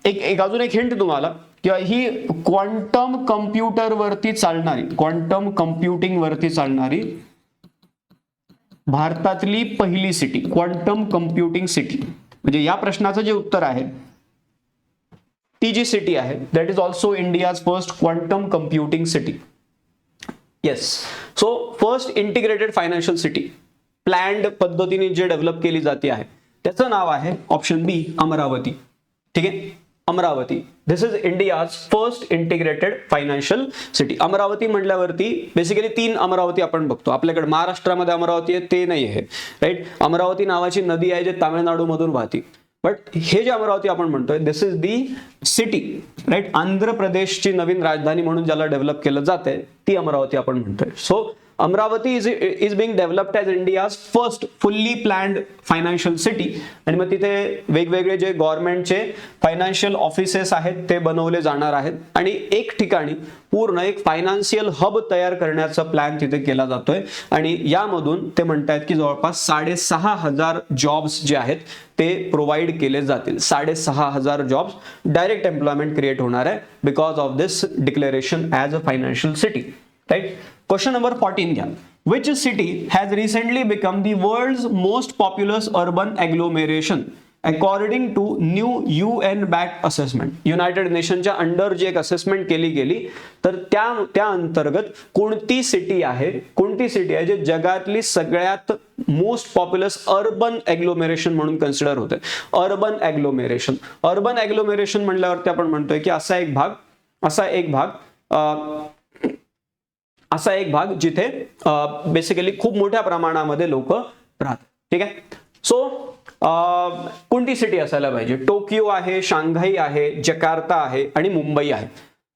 एक अजून एक हिंट तुम्हाला, किंवा ही क्वांटम कम्प्युटर वरती चालणारी, क्वांटम कम्प्युटिंग वरती चालणारी भारतातली पहिली सिटी, क्वांटम कम्प्युटिंग सिटी. म्हणजे या प्रश्नाचं जे उत्तर आहे ती जी सिटी आहे that is also India's first quantum computing city. Yes. So first integrated financial city planned पद्धतीने जे डेव्हलप केली जाते आहे त्याचं नाव आहे ऑप्शन बी अमरावती. ठीक आहे, Amaravati. This is India's first integrated financial city. Amaravati म्हटल्यावरती बेसिकली 3 अमरावती आपण बघतो. आपल्याकडे महाराष्ट्रामध्ये अमरावती आहे ते नाही आहे, राईट. अमरावती नावाची नदी आहे जे तामिळनाडू मधून वाहते. बट हे जे अमरावती आपण म्हणतोय this is the city, right. Andhra प्रदेशची नवीन राजधानी म्हणून ज्याला डेव्हलप केलं जाते ती अमरावती आपण म्हणतोय. So Amravati is being developed as India's first fully planned financial city. आणि मग तिथे वेगवेगळे जे गव्हर्नमेंटचे फायनान्शियल ऑफिसेस आहेत ते बनवले जाणार आहेत आणि एक ठिकाणी पूर्ण एक फायनान्शियल हब तयार करण्याचा प्लॅन तिथे केला जातोय. आणि यामधून ते म्हणतात की जवळपास 6,500 जॉब्स जे आहेत ते प्रोव्हाइड केले जातील. 6,500 जॉब्स डायरेक्ट एम्प्लॉयमेंट क्रिएट होणार आहे because of this declaration as a financial city, right. Question number 14 घ्या. Which city has recently become the world's most populous urban agglomeration according to new UN-backed assessment? United नेशनच्या under जी एक assessment केली गेली तर त्या अंतर्गत कोणती सिटी आहे जे जगातली सगळ्यात मोस्ट पॉप्युलस अर्बन एग्लोमेरेशन म्हणून कन्सिडर होते. अर्बन एग्लोमेरेशन म्हणल्यावरती आपण म्हणतोय की असा एक भाग जिथे बेसिकली खूप मोठ्या प्रमाणामध्ये लोक राहतात. ठीक आहे. सो कोणती सिटी असायला पाहिजे? टोकियो आहे, शांघाई आहे, जकार्ता आहे आणि मुंबई आहे.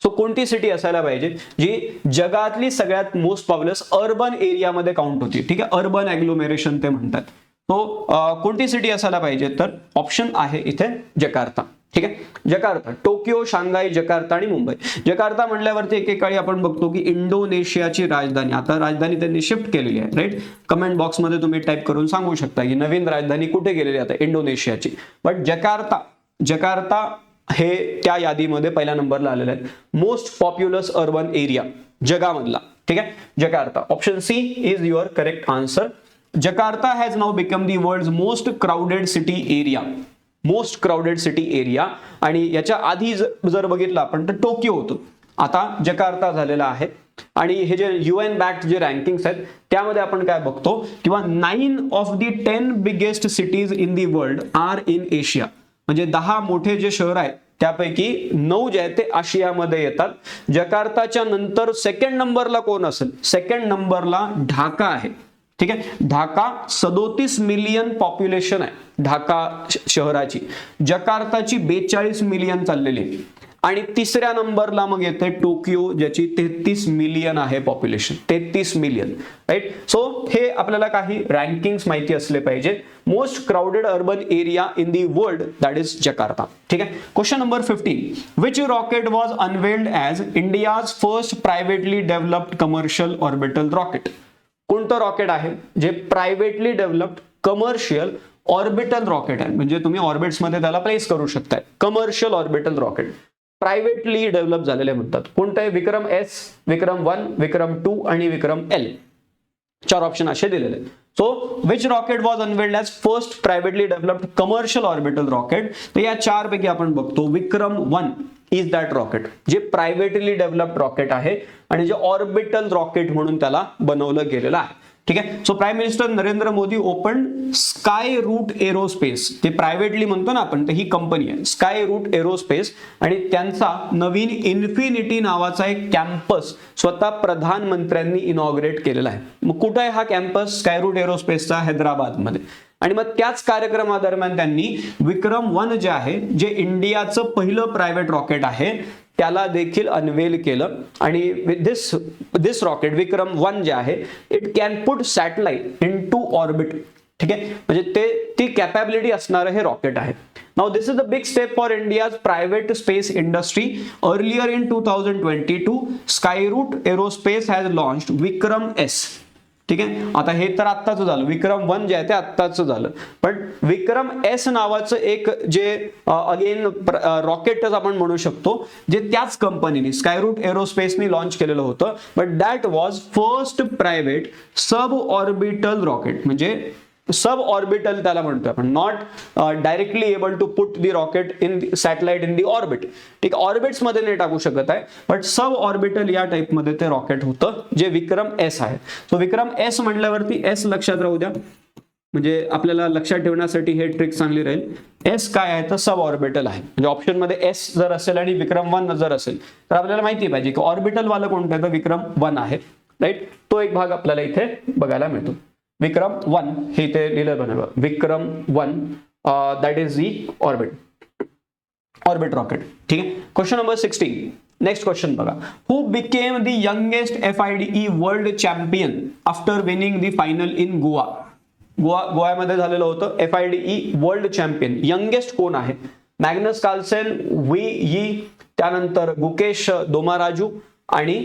सो कोणती सिटी असायला पाहिजे जी जगातली सगळ्यात मोस्ट पॉप्युलस अर्बन एरियामध्ये काउंट होती? ठीक आहे, अर्बन एग्लोमेरेशन ते म्हणतात. तो कोणती सिटी असायला पाहिजे? तर ऑप्शन आहे इथे जकार्ता. ठीक आहे, जकार्ता. टोकियो, शांघाई, जकार्ता आणि मुंबई. जकार्ता म्हणल्यावरती एकेकाळी आपण बघतो की इंडोनेशियाची राजधानी, आता राजधानी त्यांनी शिफ्ट केलेली आहे, राईट. कमेंट बॉक्समध्ये तुम्ही टाईप करून सांगू शकता की नवीन राजधानी कुठे गेलेली आहे, इंडोनेशियाची. बट जकार्ता हे त्या यादीमध्ये पहिल्या नंबरला आलेलं आहे. मोस्ट पॉप्युलस अर्बन एरिया जगामधला. ठीक आहे, Jakarta. Option C is your correct answer. Jakarta has now become the world's most crowded city area. Most crowded city area. आणि याच्या आधी जर बघितलं आपण तर टोकियो होतं, आता जकार्ता झालेला आहे. आणि हे जे UN बॅक्ड जे रँकिंग्स आहेत त्यामध्ये आपण काय बघतो किंवा 9 of the 10 biggest cities in the world are in Asia. म्हणजे 10 मोठे जे शहर आहेत त्यापैकी 9 जे आहेत ते आशियामध्ये येतात. जकार्ताच्या नंतर सेकंड नंबरला कोण असेल? सेकंड नंबरला ढाका आहे. ठीक आहे, ढाका 37 मिलियन पॉप्युलेशन आहे ढाका शहराची. जकार्ताची 42 मिलियन चाललेली आहे. आणि तिसऱ्या नंबरला मग येते टोकियो ज्याची 33 मिलियन आहे पॉप्युलेशन. 33 million, right. सो हे आपल्याला काही रँकिंग्स माहिती असले पाहिजे. Most crowded urban area in the world that is Jakarta. ठीक आहे. Question number 15. Which rocket was unveiled as India's first privately developed commercial orbital rocket? कोणतं रॉकेट आहे जे privately developed commercial orbital rocket आहे, म्हणजे तुम्ही ऑर्बिट्स मध्ये त्याला प्लेस करू शकताय. Commercial orbital rocket privately develop झालेले म्हणतात. कोणतं आहे? विक्रम एस, विक्रम 1, विक्रम 2 आणि विक्रम एल. 4 ऑप्शन असे दिलेले. So which rocket was unveiled as first privately developed commercial orbital rocket? तर या 4 पैकी आपण बघतो विक्रम 1 इज दॅट रॉकेट, जे प्रायव्हेटली डेव्हलप्ड रॉकेट आहे आणि जे ऑर्बिटल रॉकेट म्हणून त्याला बनवलं गेलेलं आहे. ठीक आहे. So prime minister Narendra Modi open Skyroot Aerospace, ते प्रायव्हेटली म्हणतो ना आपण, तर ही कंपनी आहे स्काय रूट एरोस्पेस, आणि त्यांचा नवीन इन्फिनिटी नावाचा एक कॅम्पस स्वतः प्रधानमंत्र्यांनी इनॉग्रेट केलेला आहे. मग कुठे आहे हा कॅम्पस स्काय रूट एरोस्पेसचा? हैदराबादमध्ये. आणि मग त्याच कार्यक्रमादरम्यान त्यांनी विक्रम 1 जे आहे, जे इंडियाचं पहिलं प्रायव्हेट रॉकेट आहे, त्याला देखील अनवेल केलं. आणि दिस रॉकेट विक्रम 1 जे आहे, it can put satellite into orbit. ठीक आहे, म्हणजे ती कॅपॅबिलिटी असणारं हे रॉकेट आहे. Now this is the big step for India's private space industry. Earlier in 2022 Skyroot aerospace has launched Vikram S. ठीक आहे, आता हे तर आत्ताच झालं, विक्रम 1 जे आहे ते आत्ताच झालं, पण विक्रम एस नावाचं एक जे अगेन रॉकेटच आपण म्हणू शकतो, जे त्याच कंपनीने स्कायरूट एरोस्पेसनी लॉन्च केलेलं होतं. But that was first private sub orbital rocket, म्हणजे सब ऑर्बिटल त्याला म्हणतो आपण, not directly able to put the rocket in satellite in the orbit. ठीक, ऑर्बिट्स मध्ये नाही टाकू शकत आहे, बट सब ऑर्बिटल या टाइप मध्ये ते रॉकेट होतं, जे विक्रम एस आहे. सो विक्रम एस म्हटल्यावरती एस लक्षात राहू द्या, म्हणजे आपल्याला लक्षात ठेवण्यासाठी हे ट्रिक चांगली राहील. एस काय आहे? तर सब ऑर्बिटल आहे. म्हणजे ऑप्शन मध्ये एस जर असेल आणि विक्रम 1 जर असेल तर आपल्याला माहिती पाहिजे की ऑर्बिटल वाला कोणतं आहे, तर विक्रम 1 आहे. राईट, तो एक भाग आपल्याला इथे बघायला मिळतो. विक्रम 1 हे इथे लिहिलं बनवलं, Vikram 1 that is the orbit rocket. ठीक आहे. Question number 16. नेक्स्ट क्वेश्चन बघा. Who became the youngest FIDE world champion after winning the final in Goa? गोव्यामध्ये झालेलं होतं FIDE वर्ल्ड चॅम्पियन. यंगेस्ट कोण आहे? मॅग्नस कार्लसेन, व्ही यी, त्यानंतर गुकेश दोमाराजू आणि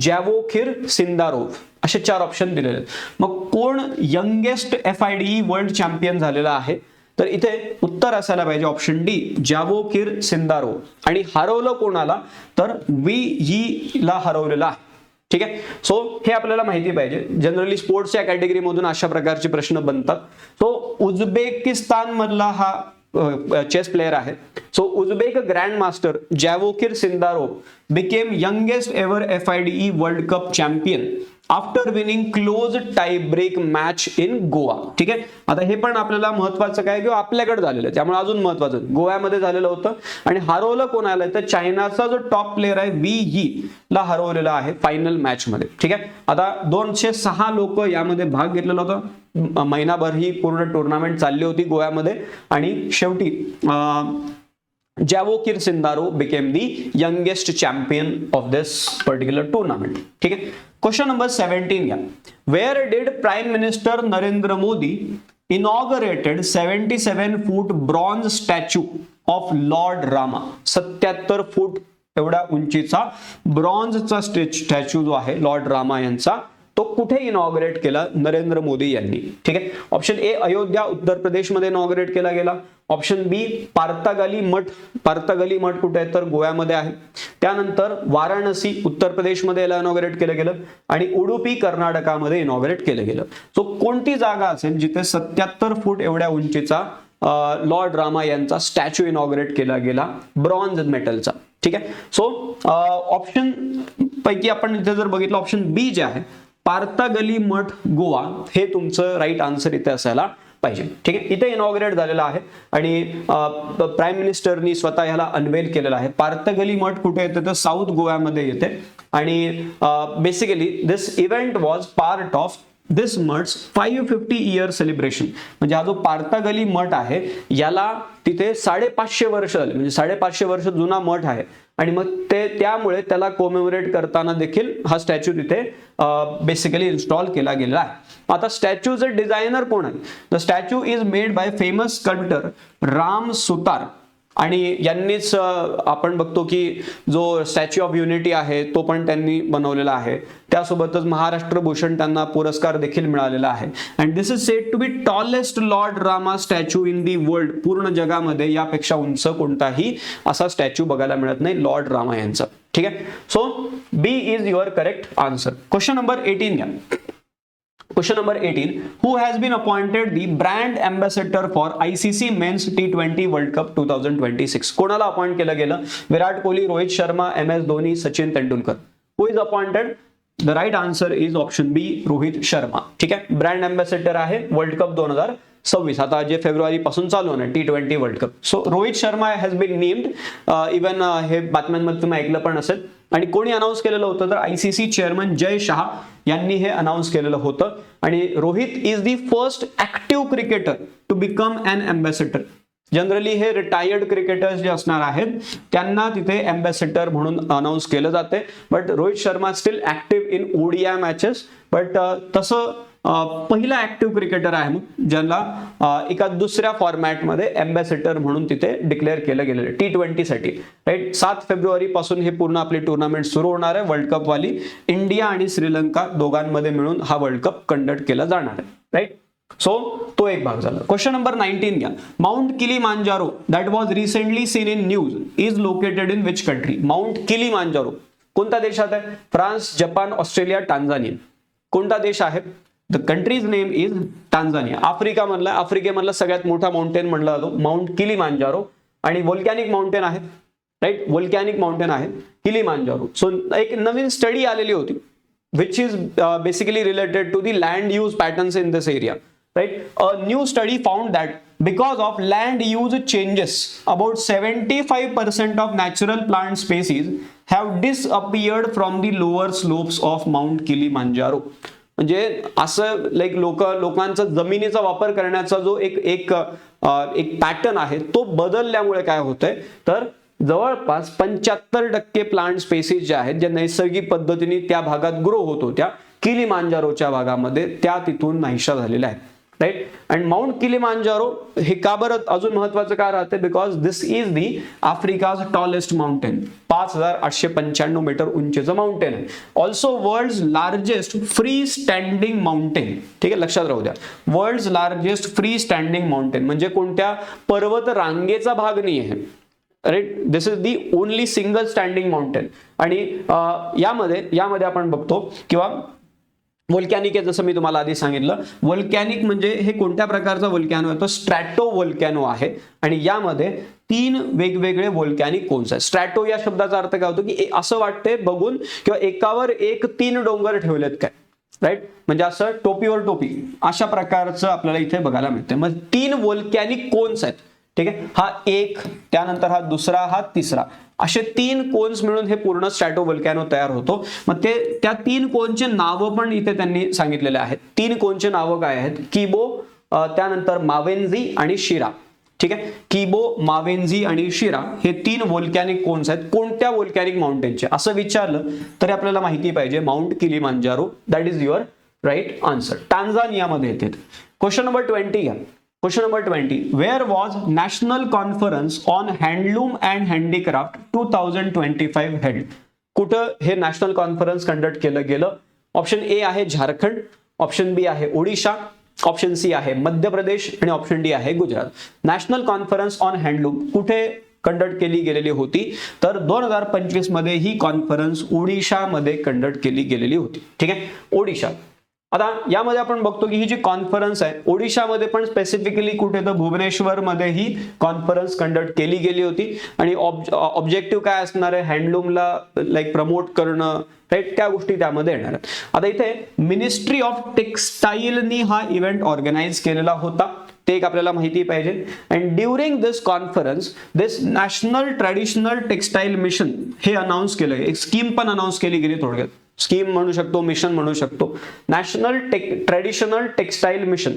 जॅवोखिर सिंदारोव्ह, असे 4 ऑप्शन दिलेले आहेत. मग कोण यंगेस्ट FIDE वर्ल्ड चॅम्पियन झालेला आहे? तर इथे उत्तर असायला पाहिजे ऑप्शन डी, जॅवोखिर सिंदारोव्ह. आणि हरवलं कोणाला? तर व्ही यी ला हरवलेला आहे. ठीक आहे. सो हे आपल्याला माहिती पाहिजे. जनरली स्पोर्ट्सच्या कॅटेगरी मधून अशा प्रकारचे प्रश्न बनतात. सो उझबेकिस्तान मधला हा चेस प्लेयर आहे. So Uzbek grand master Javokhir Sindarov became youngest ever FIDE world cup champion after winning close tie break match in Goa. ठीक आहे. आता हे पण आपल्याला महत्वाचं काय, किंवा आपल्याकडे झालेलं आहे त्यामुळे अजून महत्वाचं, गोव्यामध्ये झालेलं होतं. आणि हरवलं कोणाला? तर चायनाचा जो टॉप प्लेअर आहे व्ही यी ला हरवलेला आहे फायनल मॅच मध्ये. ठीक आहे. आता 206 लोक यामध्ये भाग घेतलेला होता. महिनाभर ही पूर्ण टुर्नामेंट चालली होती गोव्यामध्ये, आणि शेवटी Javokhir Sindarov became the youngest champion of this particular tournament. ठीक आहे. क्वेश्चन नंबर 17 घ्या. Where did prime minister Narendra Modi inaugurated 77 foot bronze statue of lord Rama? 77 foot एवढ्या उंचीचा ब्रॉन्झचा स्टॅच्यू जो आहे लॉर्ड रामा यांचा, तो कुठे इनॉग्रेट केला नरेंद्र मोदी यांनी? ठीक आहे. ऑप्शन ए अयोध्या उत्तर प्रदेशमध्ये इनॉग्रेट केला गेला. ऑप्शन बी पार्थागली मठ. पार्थागली मठ कुठे आहे? तर गोव्यामध्ये आहे. त्यानंतर वाराणसी उत्तर प्रदेशमध्ये याला इनॉग्रेट केलं गेलं, आणि उडुपी कर्नाटकामध्ये इनॉग्रेट केलं गेलं. सो कोणती जागा असेल जिथे 77 फूट एवढ्या उंचीचा लॉर्ड रामा यांचा स्टॅच्यू इनॉग्रेट केला गेला ब्रॉन्झ मेटलचा? ठीक आहे. सो ऑप्शन पैकी आपण इथे जर बघितलं, ऑप्शन बी जे आहे पार्थागली मठ गोवा, हे तुमचं राईट आन्सर इथे असायला पाहिजे. ठीक आहे. इथे इनॉग्रेट झालेला आहे आणि प्राईम मिनिस्टरनी स्वतः ह्याला अनवेल केलेला आहे. पार्थागली मठ कुठे येते? तर साऊथ गोव्यामध्ये येते. आणि basically this event was part of this math's 550 year celebration. म्हणजे हा जो पार्थागली मठ आहे याला तिथे 550 वर्ष झाली, म्हणजे 550 वर्ष जुना मठ आहे. आणि मग त्यामुळे त्याला कोमेमोरेट करताना देखील हा स्टॅच्यू तिथे बेसिकली इन्स्टॉल केला गेला आहे. आता स्टॅच्यूचे डिझायनर कोण आहे? The statue is made by famous sculptor Ram Sutar. आणि यांनीच आपण बघतो की जो स्टॅच्यू ऑफ युनिटी आहे तो पण त्यांनी बनवलेला आहे. त्यासोबतच महाराष्ट्र भूषण त्यांना पुरस्कार देखील मिळालेला आहे. And this is said to be tallest lord Rama statue in the world. पूर्ण जगामध्ये यापेक्षा उंच कोणताही असा स्टॅच्यू बघायला मिळत नाही लॉर्ड रामा यांचा. ठीक आहे. So B is your correct answer. Question number 18 घ्या. Question number 18. Who has been appointed the brand ambassador for ICC Men's T20 World Cup 2026? कोणाला अपॉइंट केलं गेलं? Virat Kohli, Rohit Sharma, MS Dhoni, Sachin Tendulkar. Who is appointed? The right answer is option B, Rohit Sharma. ठीक आहे. Brand ambassador आहे world cup 2026. आता जे फेब्रुवारी पासून चालू होणार T20 world cup. So Rohit Sharma has been named. Even हे बातम्यांमध्ये तुम्ही ऐकलं पण असेल. आणि कोणी अनाऊन्स केलेलं होतं तर ICC चेअरमन जय शहा यांनी हे अनाऊन्स केलेलं होतं. आणि Rohit is the first active cricketer to become an ambassador. Generally हे रिटायर्ड क्रिकेटर्स जे असणार आहेत त्यांना तिथे अँबॅसेडर म्हणून अनाऊन्स केलं जाते. But Rohit Sharma steel active in ODI matches. But तसं पहिला ऍक्टिव्ह क्रिकेटर आहे मग ज्यांना एका दुसऱ्या फॉर्मॅटमध्ये अँबॅसेडर म्हणून तिथे डिक्लेअर केलं गेलेलं T20 साठी. राईट. 7 फेब्रुवारी पासून हे पूर्ण आपली टुर्नामेंट सुरू होणार आहे वर्ल्ड कप वाली. इंडिया आणि श्रीलंका दोघांमध्ये मिळून हा वर्ल्ड कप कंडक्ट केला जाणार आहे. राईट. सो तो एक भाग झाला. क्वेश्चन नंबर 19 घ्या. Mount Kilimanjaro that was recently seen in news is located in which country? Mount Kilimanjaro कोणत्या देशात आहे? France, Japan, Australia, Tanzania. कोणता देश आहे? The country's name is Tanzania. आफ्रिकेमधला सगळ्यात मोठा माउंटेन म्हणला जातो माउंट किलीमांजारो. आणि व्होल्कॅनिक माउंटेन आहे. राईट. व्होल्कॅनिक माउंटेन आहे किलीमांजारो. सो एक नवीन स्टडी आलेली होती which is basically related to the land use patterns in this area. Right. A new study found that because of land use changes, about 75% of natural plant species have disappeared from the lower slopes of Mount Kilimanjaro. म्हणजे असं like लोकांचा जमिनीचा वापर करण्याचा जो एक pattern आहे तो बदलल्यामुळे काय होतंय तर जवळपास 75% प्लांट स्पेसीज ज्या आहेत ज्या नैसर्गिक पद्धतीने त्या भागात ग्रो होत होत्या किलीमांजारोच्या भागामध्ये त्या तिथून नाहीशा झालेल्या आहेत. राईट. अँड माउंट किलीमांजारो हे का बरं अजून महत्वाचं का राहते? Because this is the Africa's tallest mountain. 5895 metre उंचीचं माउंटेन आहे. Also world's largest free standing mountain. ठीक आहे. लक्षात राहू द्या. World's largest free standing mountain म्हणजे कोणत्या पर्वत रांगेचा भाग नाही आहे. Right. This is the only single standing mountain. आणि यामध्ये आपण बघतो किंवा व्होल्कॅनिक आहे जसं मी तुम्हाला आधी सांगितलं. व्होल्कॅनिक म्हणजे हे कोणत्या प्रकारचा व्होल्कॅनो आहे? तो स्ट्रॅटो व्होल्कॅनो आहे. आणि यामध्ये 3 वेगवेगळे व्होल्कॅनिक कोन्स आहेत. स्ट्रॅटो या शब्दाचा अर्थ काय होतो की असं वाटतंय बघून किंवा एकावर एक 3 डोंगर ठेवलेत काय. राईट. म्हणजे असं टोपीवर टोपी अशा प्रकारचं आपल्याला इथे बघायला मिळतंय. मग 3 व्होल्कॅनिक कोन्स आहेत. ठीक आहे. हा एक, त्यानंतर हा दुसरा, हा तिसरा, असे 3 कोन्स मिळून हे पूर्ण स्ट्रॅटो व्होल्कॅनो तयार होतो. मग त्या 3 कोनचे नावं पण इथे त्यांनी सांगितलेले आहेत. 3 कोनचे नावं काय आहेत? किबो, त्यानंतर मावेन्झी आणि शिरा. ठीक आहे. किबो, मावेन्झी आणि शिरा हे 3 व्होल्कॅनिक कोन्स आहेत. कोणत्या व्होल्कॅनिक माउंटेनचे असं विचारलं तर आपल्याला माहिती पाहिजे mount Kilimanjaro. That is your right answer. टांझानियामध्ये येते. क्वेश्चन नंबर 20 घ्या. Question number 20. Where was National Conference on Handloom and Handicraft 2025 held? कुठं हे नॅशनल कॉन्फरन्स कंडक्ट केलं गेलं? ऑप्शन ए आहे झारखंड, ऑप्शन बी आहे ओडिशा, ऑप्शन सी आहे मध्य प्रदेश आणि ऑप्शन डी आहे Gujarat. National conference on handloom कुठे कंडक्ट केली गेलेली होती तर 2025 मध्ये ही कॉन्फरन्स ओडिशामध्ये कंडक्ट केली गेलेली होती. ठीक आहे. ओडिशा. आता यामध्ये आपण बघतो की ही जी कॉन्फरन्स आहे ओडिशामध्ये पण स्पेसिफिकली कुठे तर भुवनेश्वर मध्ये ही कॉन्फरन्स कंडक्ट केली गेली होती. आणि ऑब्जेक्टिव्ह काय असणार आहे? हँडलूमला लाईक प्रमोट करणं. राईट. त्या गोष्टी त्यामध्ये येणार आहेत. आता इथे मिनिस्ट्री ऑफ टेक्सटाईलनी हा इव्हेंट ऑर्गनाइज केलेला होता. ते एक आपल्याला माहिती पाहिजे. And during this conference this national traditional textile mission हे अनाऊन्स केलं. एक स्कीम पण अनाऊन्स केली गेली. थोडक्यात स्कीम म्हणू शकतो, मिशन म्हणू शकतो. नॅशनल ट्रॅडिशनल टेक्सटाईल मिशन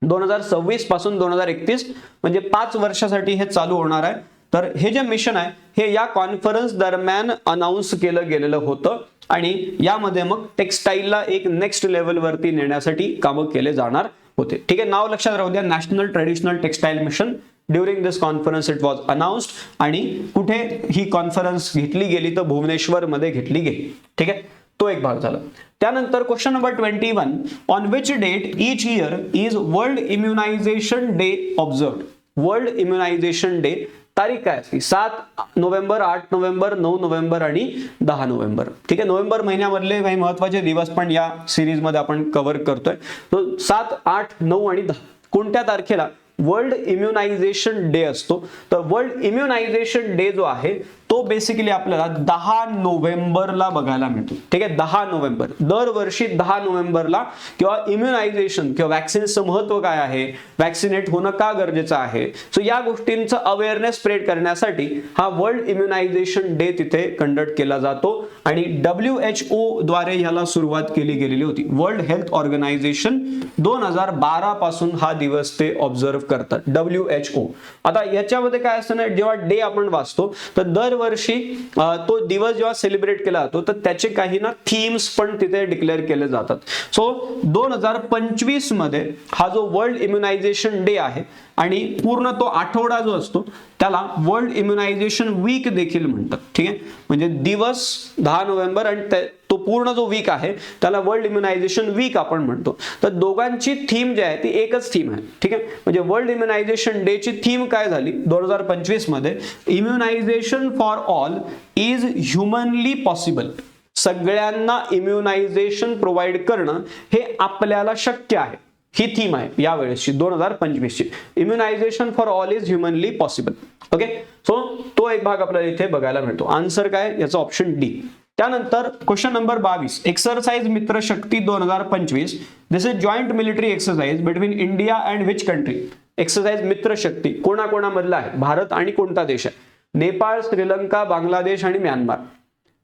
2026 पासून 2031 म्हणजे 5 वर्षासाठी हे चालू होणार आहे. तर हे जे मिशन आहे हे या कॉन्फरन्स दरम्यान अनाऊन्स केलं गेलेलं होतं. आणि यामध्ये मग टेक्सटाईलला एक नेक्स्ट लेवलवरती नेण्यासाठी कामं केले जाणार होते. ठीक आहे. नाव लक्षात राहू द्या. National traditional textile mission during this conference it was announced आणि कुठे ही कॉन्फरन्स घेतली गेली तर भुवनेश्वर मध्ये घेतली गेली. ठीक आहे, तो एक भाग झाला. त्यानंतर question number 21, on which date each year is world immunisation day observed. World immunisation day तारीख काय असते? 7 नोव्हेंबर, 8 नोव्हेंबर, 9 नोव्हेंबर आणि 10 नोव्हेंबर. ठीक आहे, नोव्हेंबर महिन्यामधले काही महत्वाचे दिवस पण या सिरीज मध्ये आपण कव्हर करतोय. तो 7, 8, 9 आणि 10 कोणत्या तारखेला वर्ल्ड इम्युनायझेशन डे असतो? तर वर्ल्ड इम्युनायझेशन डे जो आहे तो बेसिकली आपल्याला 10 नोव्हेंबरला बघायला मिळतो. ठीक आहे, 10 नोव्हेंबर. दरवर्षी 10 नोव्हेंबरला किंवा इम्युनायझेशन किंवा वॅक्सिनचं महत्व काय आहे, वॅक्सिनेट होणं का गरजेचं आहे, सो या गोष्टींचं अवेअरनेस स्प्रेड करण्यासाठी हा वर्ल्ड इम्युनायझेशन डे तिथे कंडक्ट केला जातो आणि WHO द्वारे ह्याला सुरुवात केली गेलेली होती. वर्ल्ड हेल्थ ऑर्गनायझेशन 2012 पासून हा दिवस ते ऑब्झर्व्ह करतात, WHO. आता याच्यामध्ये काय असतं ना, जेव्हा डे आपण वाचतो तर दरवर्षी तो दिवस जेव्हा सेलिब्रेट केला जातो तर त्याचे काही ना थीम्स पण तिथे डिक्लेअर केले जातात. सो 2025 मध्ये हा जो वर्ल्ड इम्युनायझेशन डे आहे आणि पूर्ण तो आठवडा जो असतो त्याला वर्ल्ड इम्युनायझेशन वीक देखील म्हणतात. ठीक आहे, म्हणजे दिवस 10 नोव्हेंबर आणि तो पूर्ण जो वीक आहे त्याला वर्ल्ड इम्युनायझेशन वीक आपण म्हणतो. तर दोघांची थीम जी आहे ती एकच थीम आहे. ठीक आहे, म्हणजे वर्ल्ड इम्युनायझेशन डे ची थीम काय झाली 2025 मध्ये? Immunisation for all is humanly possible. सगळ्यांना इम्युनायझेशन प्रोव्हाइड करणं हे आपल्याला शक्य आहे. ही थीम आहे या वेळेसची 2025 ची. Immunisation for all is humanly possible. Okay, so तो एक भाग आपल्याला इथे बघायला मिळतो. आन्सर काय याचा? Option D. त्यानंतर question number 22, exercise Mitra Shakti 2025. This is joint military exercise between India and which country. Exercise Mitra Shakti कोणाकोणामधला आहे? भारत आणि कोणता देश आहे? नेपाळ, श्रीलंका, बांगलादेश आणि म्यानमार.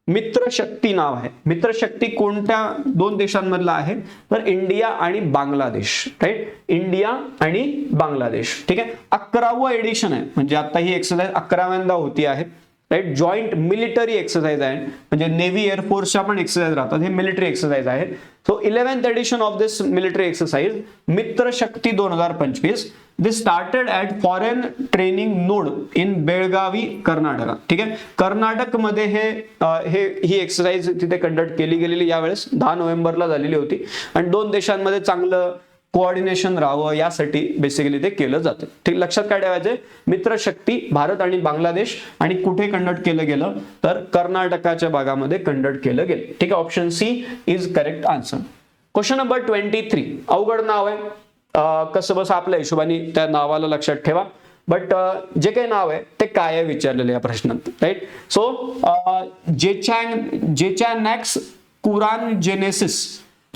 मित्र शक्ती नाव आहे. मित्र शक्ती कोणत्या 2 देशांमधला आहे? तर इंडिया आणि बांगलादेश. राईट, इंडिया आणि बांगलादेश. ठीक आहे, 11वं एडिशन आहे, म्हणजे आता ही एक्सरसाइज 11व्यांदा होती आहे. राईट, जॉइंट मिलिटरी एक्सरसाइज आहे, म्हणजे नेव्ही एअरफोर्सच्या पण एक्सरसाइज राहतात, हे मिलिटरी एक्सरसाइज आहे. So 11th edition of this military exercise Mitra Shakti 2025. This started at foreign training node in Belagavi, Karnataka. ठीक आहे, कर्नाटक मध्ये ही एक्सरसाइज तिथे कंडक्ट केली गेलेली यावेळेस 10 नोव्हेंबरला झालेली होती आणि 2 देशांमध्ये चांगलं कोऑर्डिनेशन राहावं यासाठी बेसिकली ते केलं जातं. ठीक, लक्षात काय ठेवायचंय? मित्र शक्ती भारत आणि बांगलादेश आणि कुठे कंडक्ट केलं गेलं तर कर्नाटकाच्या भागामध्ये कंडक्ट केलं गेलं. ठीक आहे, option C is correct answer. Question number 23, अवघड नाव आहे, कसं बस आपल्या हिशोबाने त्या नावाला लक्षात ठेवा. बट जे काही नाव आहे ते काय आहे विचारलेलं या प्रश्नात. राईट, सो जेचॅनॅक्स कुरानजेनेसिस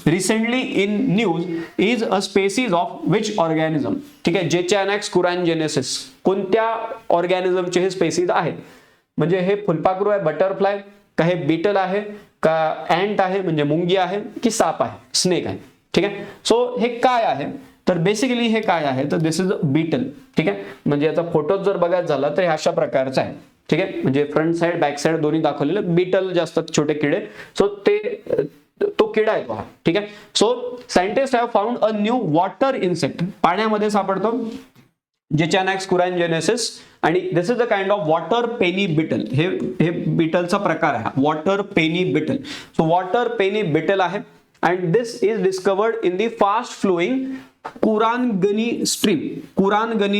recently in news is a species of which organism. ठीक आहे, जेचॅनॅक्स कुरानजेनेसिस कोणत्या ऑर्गॅनिझमचे हे स्पेसीज आहेत? म्हणजे हे फुलपाखरू आहे, बटरफ्लाय का, हे बीटल आहे का, अँट आहे म्हणजे मुंगी आहे की साप आहे, स्नेक आहे. ठीक आहे, सो हे काय आहे? तर बेसिकली हे काय आहे तर दिस इज अ बीटल. ठीक आहे, म्हणजे याचा फोटो जर बघायचा झाला तर हे अशा प्रकारचा आहे. ठीक आहे, म्हणजे फ्रंट साइड बॅक साइड दोन्ही दाखवलेलं बीटल जे असतात छोटे किडे, सो तो किडा आहे तो हा. ठीक आहे, so scientist have found a new water insect. पाण्यामध्ये सापडतो जेचॅनॅक्स कुरानजेनेसिस आणि this is a kind of water penny beetle. हे बिटलचा प्रकार आहे, वॉटर पेनी बिटल. सो वॉटर पेनी बिटल आहे and this is discovered in the fast flowing Kurangani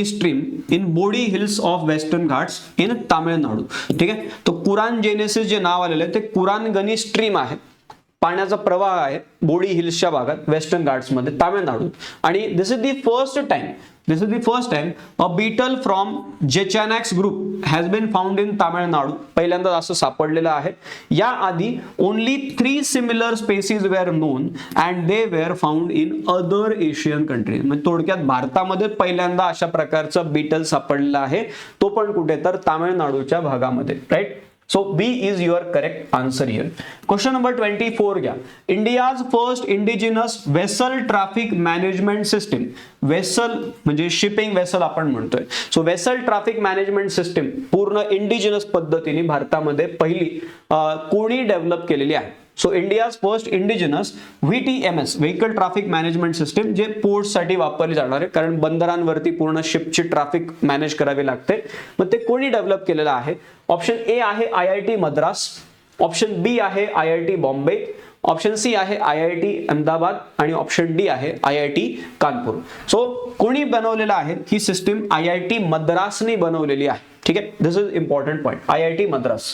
stream in Bodi Hills of Western Ghats in Tamil Nadu. ठीक आहे, तो कुरानजेनेसिस जे नाव आलेलं आहे ते कुरानगनी स्ट्रीम आहे, पाण्याचा प्रवाह आहे बोडी हिल्सच्या भागात वेस्टर्न घाट्स मध्ये तामिळनाडू. आणि this is the first time a beetle from जेचॅनॅक्स group has been found in Tamil Nadu. पहिल्यांदा असं सापडलेलं आहे. या आधी only 3 similar species were known and they were found in other Asian countries. म्हणजे थोडक्यात भारतामध्ये पहिल्यांदा अशा प्रकारचं बीटल सापडलेला आहे, तो पण कुठे तर तामिळनाडूच्या भागामध्ये. Right, so B is your correct answer here. Question number 24 घ्या. India's first indigenous vessel traffic management system. Vessel म्हणजे शिपिंग वेसल आपण म्हणतोय. So vessel traffic management system पूर्ण इंडिजिनस पद्धतीने भारतामध्ये पहिली कोणी डेव्हलप केलेली आहे? So India's first indigenous VTMS vehicle traffic management system, जे पोर्ट्ससाठी वापरली जाणार आहे, कारण बंदरांवरती पूर्ण शिपची ट्रॅफिक मॅनेज करावी लागते. मग ते कोणी डेव्हलप केलेलं आहे? ऑप्शन ए आहे IIT मद्रास, ऑप्शन बी आहे IIT बॉम्बे, ऑप्शन सी आहे IIT अहमदाबाद आणि ऑप्शन डी आहे IIT कानपूर. सो कोणी बनवलेलं आहे ही सिस्टीम? IIT मद्रासने बनवलेली आहे. ठीक आहे, this is important point. IIT Madras.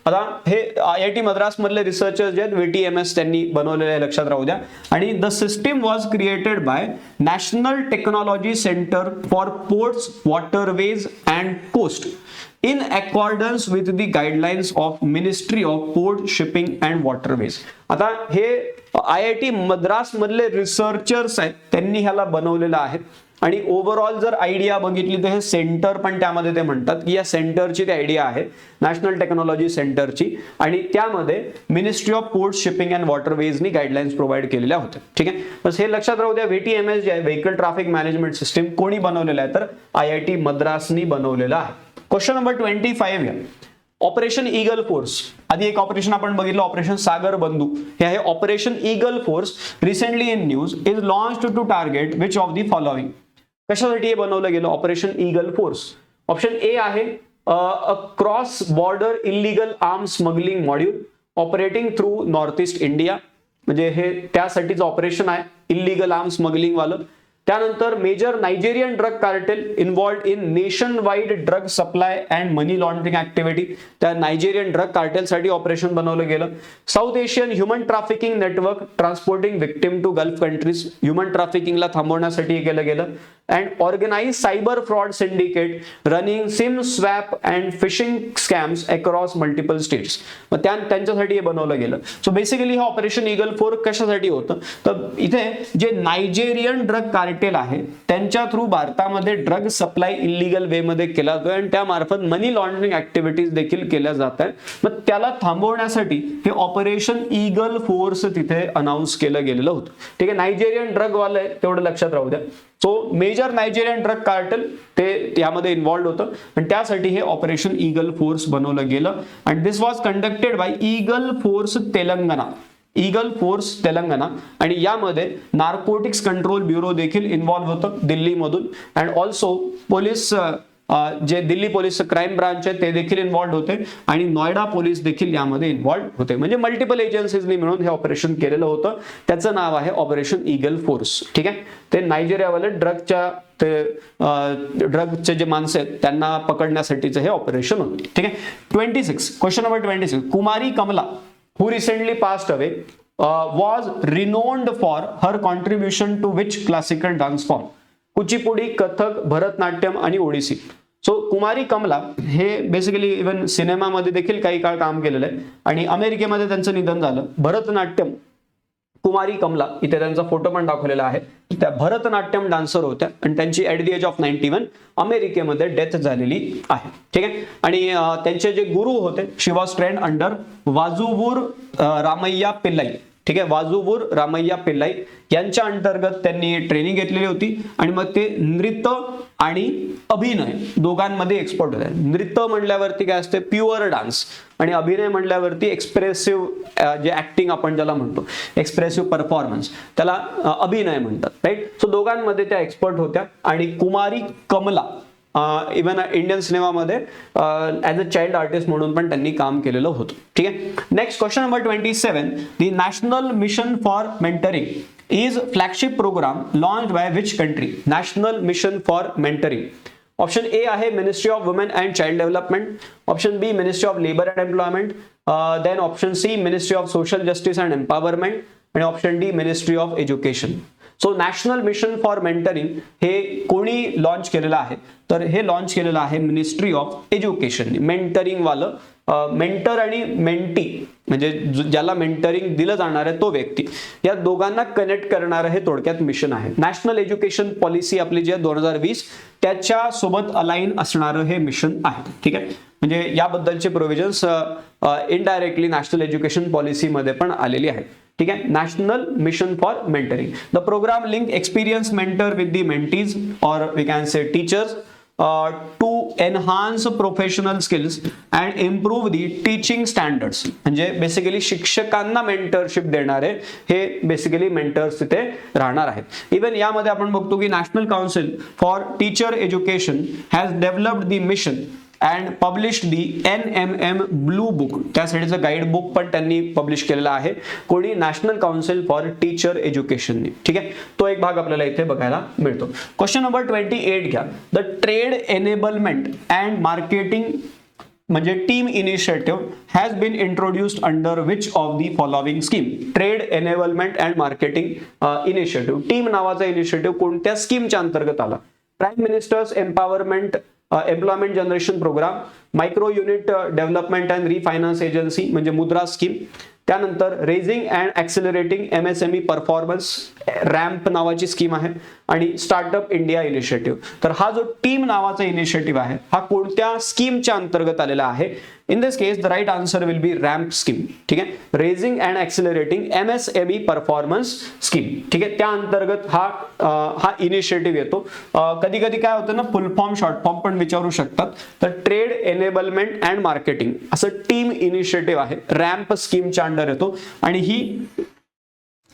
आता हे IIT मद्रास मधले रिसर्चर्स जे आहेत VTMS त्यांनी बनवलेले आहे, लक्षात राहू द्या. आणि the system was created by national technology centre for ports, waterways and coast in accordance with the guidelines of Ministry of Port, Shipping and Waterways. आता हे IIT मद्रास मधले रिसर्चर्स आहेत, त्यांनी ह्याला बनवलेलं आहे. आणि ओव्हरऑल जर आयडिया बघितली तर हे सेंटर पण त्यामध्ये ते म्हणतात की या सेंटरची ती आयडिया आहे नॅशनल टेक्नॉलॉजी सेंटरची, आणि त्यामध्ये ministry of port, shipping and वॉटरवेजनी गाईडलाईन्स प्रोव्हाइड केलेल्या होत्या. ठीक आहे, बस हे लक्षात राहू द्या. VTMS जे आहे व्हेकल ट्रॅफिक मॅनेजमेंट सिस्टीम कोणी बनवलेलं आहे? तर IIT मद्रासनी बनवलेलं आहे. क्वेश्चन नंबर 25 घ्या. Operation eagle force. आधी एक ऑपरेशन आपण बघितलं, ऑपरेशन सागर बंधू. हे आहे operation eagle force. Recently in news is launched to target which of the following. कशासाठी हे बनवलं गेलं operation eagle force? Option A आहे a cross border illegal arms smuggling module operating through north east India, म्हणजे हे त्यासाठीच operation आहे, illegal arms smuggling वालं. त्यानंतर major Nigerian drug cartel involved in nation wide drug supply and money laundering activity. त्या Nigerian drug कार्टेलसाठी operation बनवलं गेलं. South Asian human trafficking network transporting victim to gulf countries. Human ट्रॅफिकिंगला थांबवण्यासाठी केलं गेलं. And organise cyber fraud syndicate running SIM swap and phishing scams across multiple states. मग त्यांच्यासाठी हे बनवलं गेलं. सो बेसिकली हे ऑपरेशन ईगल फोर्स कशासाठी होतं? तर इथे जे नायजेरियन ड्रग कार्टेल आहे त्यांच्या थ्रू भारतामध्ये ड्रग सप्लाय इलिगल वे मध्ये केला जातोय आणि त्या मार्फत मनी लॉन्ड्रिंग ऍक्टिव्हिटीज देखील केल्या जात आहेत. मग त्याला थांबवण्यासाठी हे ऑपरेशन ईगल फोर्स तिथे अनाऊन्स केलं गेलेलं होतं. ठीक आहे, नायजेरियन ड्रग वाले तेवढं लक्षात राहू द्या. So major Nigerian drug cartel ते यामध्ये इन्व्हॉल्ड होतं आणि त्यासाठी हे ऑपरेशन ईगल फोर्स बनवलं गेलं. And this was conducted by eagle force Telangana. Eagle force Telangana. आणि यामध्ये नार्कोटिक्स कंट्रोल ब्युरो देखील इन्व्हॉल्व होतं दिल्लीमधून. अँड ऑल्सो पोलीस जे दिल्ली पोलीस क्राईम ब्रांच आहे ते देखील इन्व्हॉल्व होते आणि नोएडा पोलीस देखील यामध्ये इन्व्हॉल्व होते. म्हणजे मल्टिपल एजन्सीजनी मिळून हे ऑपरेशन केलेलं होतं. त्याचं नाव आहे ऑपरेशन ईगल फोर्स. ठीक आहे, ते नायजेरियावाले ड्रगचे जे माणसं आहेत त्यांना पकडण्यासाठीचं हे ऑपरेशन होतं. ठीक आहे. 26 question number 26. Kumari Kamala who recently passed away was renowned for her contribution to which classical dance form? Kuchipudi, Kathak, Bharatanatyam आणि ओडिसी. सो कुमारी कमला हे बेसिकली इव्हन सिनेमामध्ये देखील काही काळ काम केलेलं आहे आणि अमेरिकेमध्ये त्यांचं निधन झालं. भरतनाट्यम कुमारी कमला, इथे त्यांचा फोटो पण दाखवलेला आहे, त्या भरतनाट्यम डान्सर होत्या आणि त्यांची ऍट द एज ऑफ 91 अमेरिकेमध्ये डेथ झालेली आहे. ठीक आहे. आणि त्यांचे जे गुरु होते she was trained under Vazhuvoor Ramaiah Pillai. ठीक आहे, वाजुवूर रामय्या पिल्लाई यांच्या अंतर्गत त्यांनी ट्रेनिंग घेतलेली होती आणि मग ते नृत्य आणि अभिनय दोघांमध्ये एक्सपर्ट होते. नृत्य म्हणल्यावरती काय असते? Pure dance. आणि अभिनय म्हणल्यावरती एक्सप्रेसिव्ह जे ऍक्टिंग आपण ज्याला म्हणतो एक्सप्रेसिव्ह परफॉर्मन्स, त्याला अभिनय म्हणतात. राईट. सो दोघांमध्ये त्या एक्सपर्ट होत्या. आणि कुमारी कमला इव्हन इंडियन सिनेमामध्ये ॲज अ चाइल्ड आर्टिस्ट म्हणून पण त्यांनी काम केलेलं होतं. ठीक आहे. Next question number 27. The national mission for mentoring is flagship program launched by which country? National Mission for Mentoring. Option A आहे Ministry of Women and Child Development. Option B Ministry of Labor and Employment. Then option C Ministry of Social Justice and Empowerment. आणि option D Ministry of Education. So national mission for mentoring हे कोणी launch केलेलं आहे? तर हे launch केलेलं आहे ministry of education. Mentoring वालं मेंटर आणि मेंटी म्हणजे ज्याला मेंटरिंग दिलं जाणार आहे तो व्यक्ती, या दोघांना कनेक्ट करणारं हे थोडक्यात मिशन आहे. नॅशनल एज्युकेशन पॉलिसी आपली जी आहे 2020 त्याच्या सोबत अलाइन असणारं हे मिशन आहे. ठीक आहे. म्हणजे याबद्दलचे प्रोव्हिजन्स इनडायरेक्टली नॅशनल एज्युकेशन पॉलिसीमध्ये पण आलेली आहे. ठीक आहे. National mission for mentoring. The programme link experience mentor with the mentees or we can say teachers to enhance professional skills and improve the teaching standards. म्हणजे बेसिकली शिक्षकांना mentorship देणारे हे बेसिकली मेंटर्स तिथे राहणार आहेत. इवन यामध्ये आपण बघतो की national council for teacher education has developed the mission and published the NMM blue book. त्यासाठीचं गाईड बुक पण त्यांनी पब्लिश केलेला आहे. कोणी? नॅशनल काउन्सिल फॉर टीचर एज्युकेशननी. ठीक आहे, तो एक भाग आपल्याला इथे बघायला मिळतो. क्वेश्चन नंबर 28 घ्या. The trade enablement and marketing म्हणजे team initiative has been introduced under which of the following scheme. Trade enablement and marketing initiative, team नावाचा इनिशिएटिव्ह कोणत्या स्कीमच्या अंतर्गत आला? Prime minister's empowerment employment generation programme, micro unit development and refinance agency म्हणजे Mudra scheme, त्यानंतर raising and accelerating MSME performance ramp नावाची scheme आहे, आणि स्टार्टअप इंडिया इनिशिएटिव्ह. तर हा जो टीम नावाचा इनिशिएटिव्ह आहे हा कोणत्या स्कीमच्या अंतर्गत आलेला आहे? In this case the right answer will be ramp scheme. ठीक आहे, raising and accelerating MSME performance scheme. ठीक आहे, त्या अंतर्गत हा इनिशिएटिव्ह येतो. कधी कधी काय होतं ना, फुल फॉर्म शॉर्ट फॉर्म पण विचारू शकतात. तर ट्रेड एनेबलमेंट अँड मार्केटिंग असं टीम इनिशिएटिव्ह आहे, रॅम्प स्कीमच्या अंडर येतो, आणि ही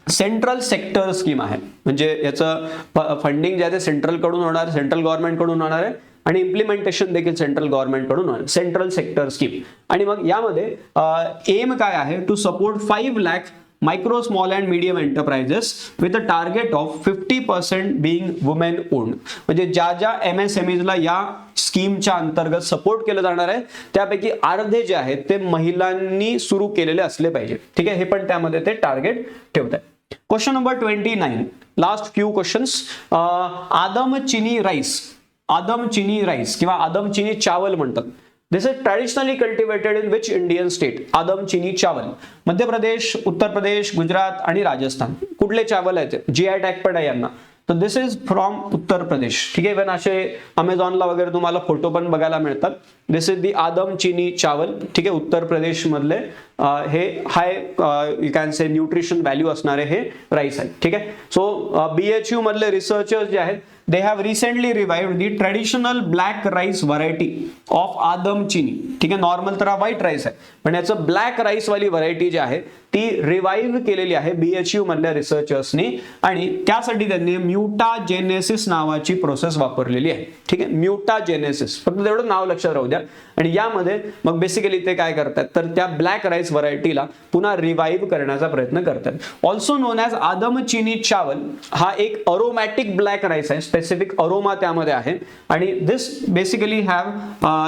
सेंट्रल सेक्टर स्कीम आहे. म्हणजे याचं फंडिंग जे आहे ते सेंट्रल कडून होणार, सेंट्रल गव्हर्नमेंट कडून होणार आहे, आणि इम्प्लिमेंटेशन देखील सेंट्रल गव्हर्नमेंट कडून होणार, सेंट्रल सेक्टर स्कीम. आणि मग यामध्ये एम काय आहे? To support 5 lakh micro small and medium enterprises with a target of 50% being women owned. म्हणजे ज्या ज्या MSMEsला या स्कीमच्या अंतर्गत सपोर्ट केलं जाणार आहे त्यापैकी अर्धे जे आहेत ते महिलांनी सुरू केलेले असले पाहिजे. ठीक आहे, हे पण त्यामध्ये ते टार्गेट ठेवत आहे. Question number 29, last few questions. Adam Chini rice किंवा आदम चिनी चावल म्हणतात. This is traditionally cultivated in which Indian state? Adam Chini चावल मध्य प्रदेश, उत्तर प्रदेश, गुजरात आणि राजस्थान. कुठले चावल आहेत? GI टॅग पण आहे यांना. तर this is from Uttar Pradesh. ठीक आहे, इव्हन असे अमेझॉनला वगैरे तुम्हाला फोटो पण बघायला मिळतात. दिस इज दी आदम चिनी चावल. ठीक आहे, उत्तर प्रदेश मधले हे hi you can say nutrition value असणारे हे राईस आहेत. ठीक आहे, सो BHU मधले रिसर्चर्स जे आहेत they have recently revived the traditional black rice variety of आदम चिनी. ठीक आहे, नॉर्मल तर हा व्हाईट राईस आहे, पण याचं ब्लॅक राईस वाली व्हरायटी जी आहे ती रिवाइव्ह केलेली आहे BHU मधल्या रिसर्चर्सनी, आणि त्यासाठी त्यांनी म्युटाजेनेसिस नावाची प्रोसेस वापरलेली आहे. ठीक आहे, म्युटाजेनेसिस, फक्त तेवढं नाव लक्षात राहू द्या. आणि यामध्ये मग बेसिकली ते काय करतात तर त्या ब्लॅक राईस व्हरायटीला पुन्हा रिवाइव्ह करण्याचा प्रयत्न करतात. ऑल्सो नोन ॲज आदम चिनी चावल हा एक अरोमॅटिक ब्लॅक राईस आहे, स्पेसिफिक अरोमा त्यामध्ये आहे, आणि this basically have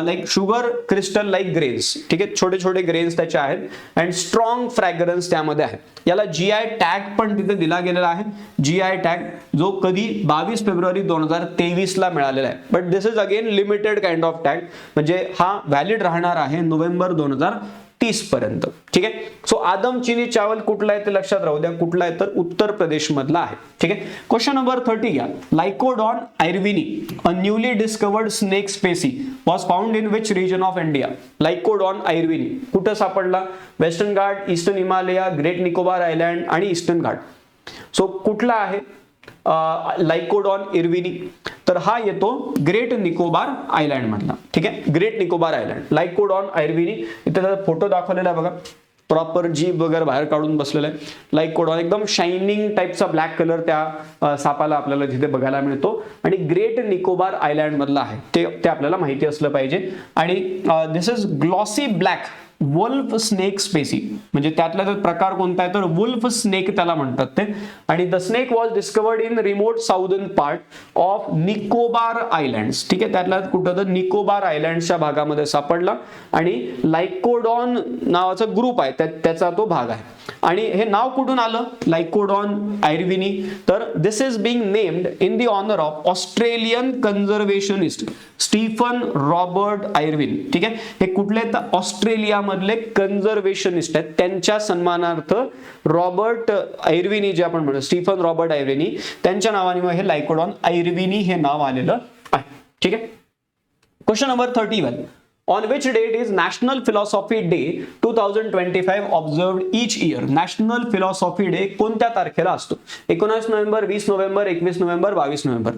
like sugar crystal like grains. ठीक आहे, छोटे छोटे ग्रेन्स त्याचे आहेत, अँड स्ट्रॉंग फ्रॅग्रन्स त्यामध्ये आहे. याला GI टॅग पण तिथे दिला गेलेला आहे. GI टॅग जो कधी 22 फेब्रुवारी 2023 ला मिळालेला आहे. But this is again limited kind of tag, म्हणजे हा व्हॅलिड राहणार आहे नोव्हेंबर 2030 पर्यंत. ठीक आहे, सो आदम चिनी चावल कुठला आहे ते लक्षात राहू द्या. कुठला आहे तर उत्तर प्रदेश मधला आहे. ठीक आहे, क्वेश्चन नंबर 30 घ्या. Lycodon irwini, a newly discovered snake species, was found in which region of India? Lycodon irwini कुठं सापडला? Western Ghat, eastern Himalaya, great Nicobar island आणि ईस्टर्न घाट. सो कुठला आहे लायकोडॉन इर्विनी? तर हा येतो ग्रेट निकोबार आयलँड मधला. ठीक आहे, ग्रेट निकोबार आयलँड, लायकोडॉन आयर्विनी. इथे त्याचा फोटो दाखवलेला आहे बघा, प्रॉपर जीभ वगैरे बाहेर काढून बसलेला आहे. लायकोडॉन एकदम शायनिंग टाईपचा ब्लॅक कलर त्या सापाला आपल्याला तिथे बघायला मिळतो, आणि ग्रेट निकोबार आयलँड मधला आहे ते आपल्याला माहिती असलं पाहिजे. आणि this is glossy black wolf snake species, म्हणजे त्यातला प्रकार कोणता आहे तर वुल्फ स्नेक त्याला म्हणतात ते. आणि the snake was discovered in remote southern part of Nicobar islands. ठीक आहे, त्यातला कुठं तर निकोबार आयलँडच्या भागामध्ये सापडला, आणि लायकोडॉन नावाचा ग्रुप आहे त्याचा तो भाग आहे. आणि हे नाव कुठून आलं लायकोडॉन आयर्विनी? तर this is being named in the honour of Australian conservationist Stephen Robert Irwin. ठीक आहे, हे कुठले तर ऑस्ट्रेलिया मधले कन्झर्वेशनिस्ट आहेत, त्यांच्या सन्मानार्थ रॉबर्ट आयर्विनी जे आपण म्हणतो स्टीफन रॉबर्ट आयर्विनी त्यांच्या नावाने हे लायकोडॉन आयर्विनी हे नाव आलेलं आहे. ठीक आहे, question number 31. On which date is National Philosophy Day 2025 observed each year? National Philosophy Day कोणत्या तारखेला असतो? 19 नोव्हेंबर, 20 नोव्हेंबर, 21 नोव्हेंबर, 22 नोव्हेंबर.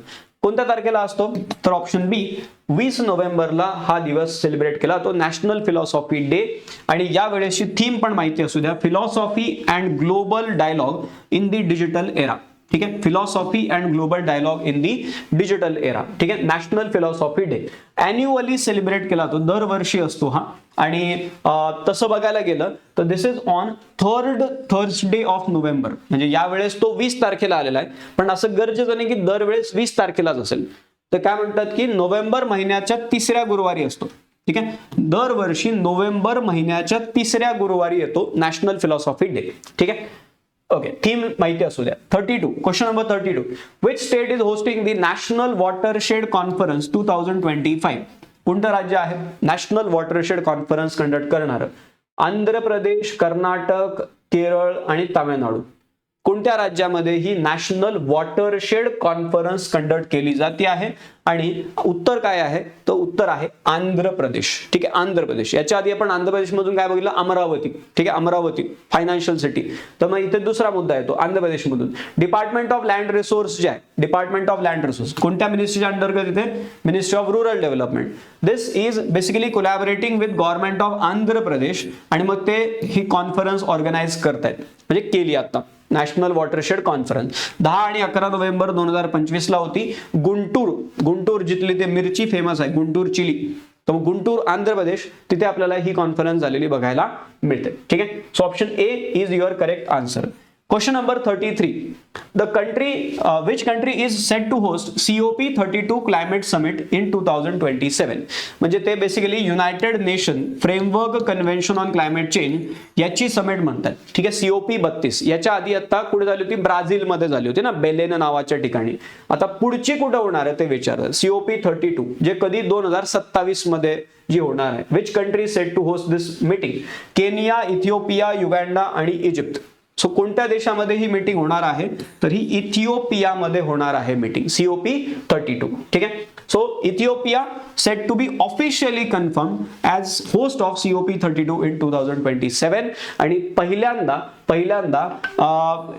कोणत्या तारखेला असतो? तर ऑप्शन बी 20 नोव्हेंबरला हा दिवस सेलिब्रेट केला तो नॅशनल फिलॉसॉफी डे. आणि या वेळेची थीम पण माहिती असू द्या, philosophy and global dialogue in the digital era. ठीक आहे, philosophy and global dialogue in the digital era. ठीक आहे, national philosophy day annually celebrate केला तो, दरवर्षी असतो हा. आणि तसं बघायला गेलं तर this is on third Thursday of November, म्हणजे यावेळेस तो 20 तारखेला आलेला आहे, पण असं गरजेचं नाही की दरवेळेस 20 तारखेलाच असेल. तर काय म्हणतात की नोव्हेंबर महिन्याच्या 3ऱ्या गुरुवारी असतो. ठीक आहे, दरवर्षी नोव्हेंबर महिन्याच्या 3ऱ्या गुरुवारी येतो नॅशनल फिलॉसॉफी डे. ठीक आहे, ओके, थीम माहिती असू द्या. 32, question number 32, which state is hosting the national watershed conference 2025? कोणतं राज्य आहे नॅशनल वॉटरशेड कॉन्फरन्स कंडक्ट करणार? आंध्र प्रदेश, कर्नाटक, केरळ आणि तामिळनाडू. कोणत्या राज्यामध्ये ही नॅशनल वॉटरशेड कॉन्फरन्स कंडक्ट केली जाते आहे? आणि उत्तर काय आहे? तर उत्तर आहे आंध्र प्रदेश. ठीक आहे, आंध्र प्रदेश. याच्या आधी आपण आंध्र प्रदेश मधून काय बघितलं? अमरावती. ठीक आहे, अमरावती फायनान्शियल सिटी. तर मग इथे दुसरा मुद्दा येतो आंध्र प्रदेश मधून. डिपार्टमेंट ऑफ लँड रिसोर्स जे आहे, डिपार्टमेंट ऑफ लँड रिसोर्स कोणत्या मिनिस्ट्रीच्या अंतर्गत येते? Ministry of rural development. This is basically collaborating with government of Andhra Pradesh आणि मग ते ही कॉन्फरन्स ऑर्गनाइज करतायत, म्हणजे केली आता नॅशनल वॉटरशेड कॉन्फरन्स. 10 आणि 11 नोव्हेंबर 2025 ला होती. गुंटूर जिथली ते मिरची फेमस आहे, गुंटूर चिली, तर गुंटूर आंध्र प्रदेश, तिथे आपल्याला ही कॉन्फरन्स झालेली बघायला मिळते. ठीक आहे, so option A is your correct answer. Question number 33. Which country is set to host COP32 climate summit in 2027? म्हणजे ते basically United nation framework convention on climate change याची समिट म्हणतात. ठीक आहे, COP32. याच्या आधी आता कुठे झाली होती? ब्राझीलमध्ये झाली होती ना, बेलेन नावाच्या ठिकाणी. आता पुढची कुठे होणार आहे ते विचारतात. COP32 जे कधी 2027 मध्ये जी होणार आहे. Which country set to host this meeting? Kenya, Ethiopia, Uganda आणि इजिप्त. सो कोणत्या देशामध्ये ही मीटिंग होणार आहे? तर ही इथिओपियामध्ये होणार आहे मीटिंग, COP32. ठीक आहे, so Ethiopia set to be officially confirm as host of COP32 in 2027. आणि पहिल्यांदा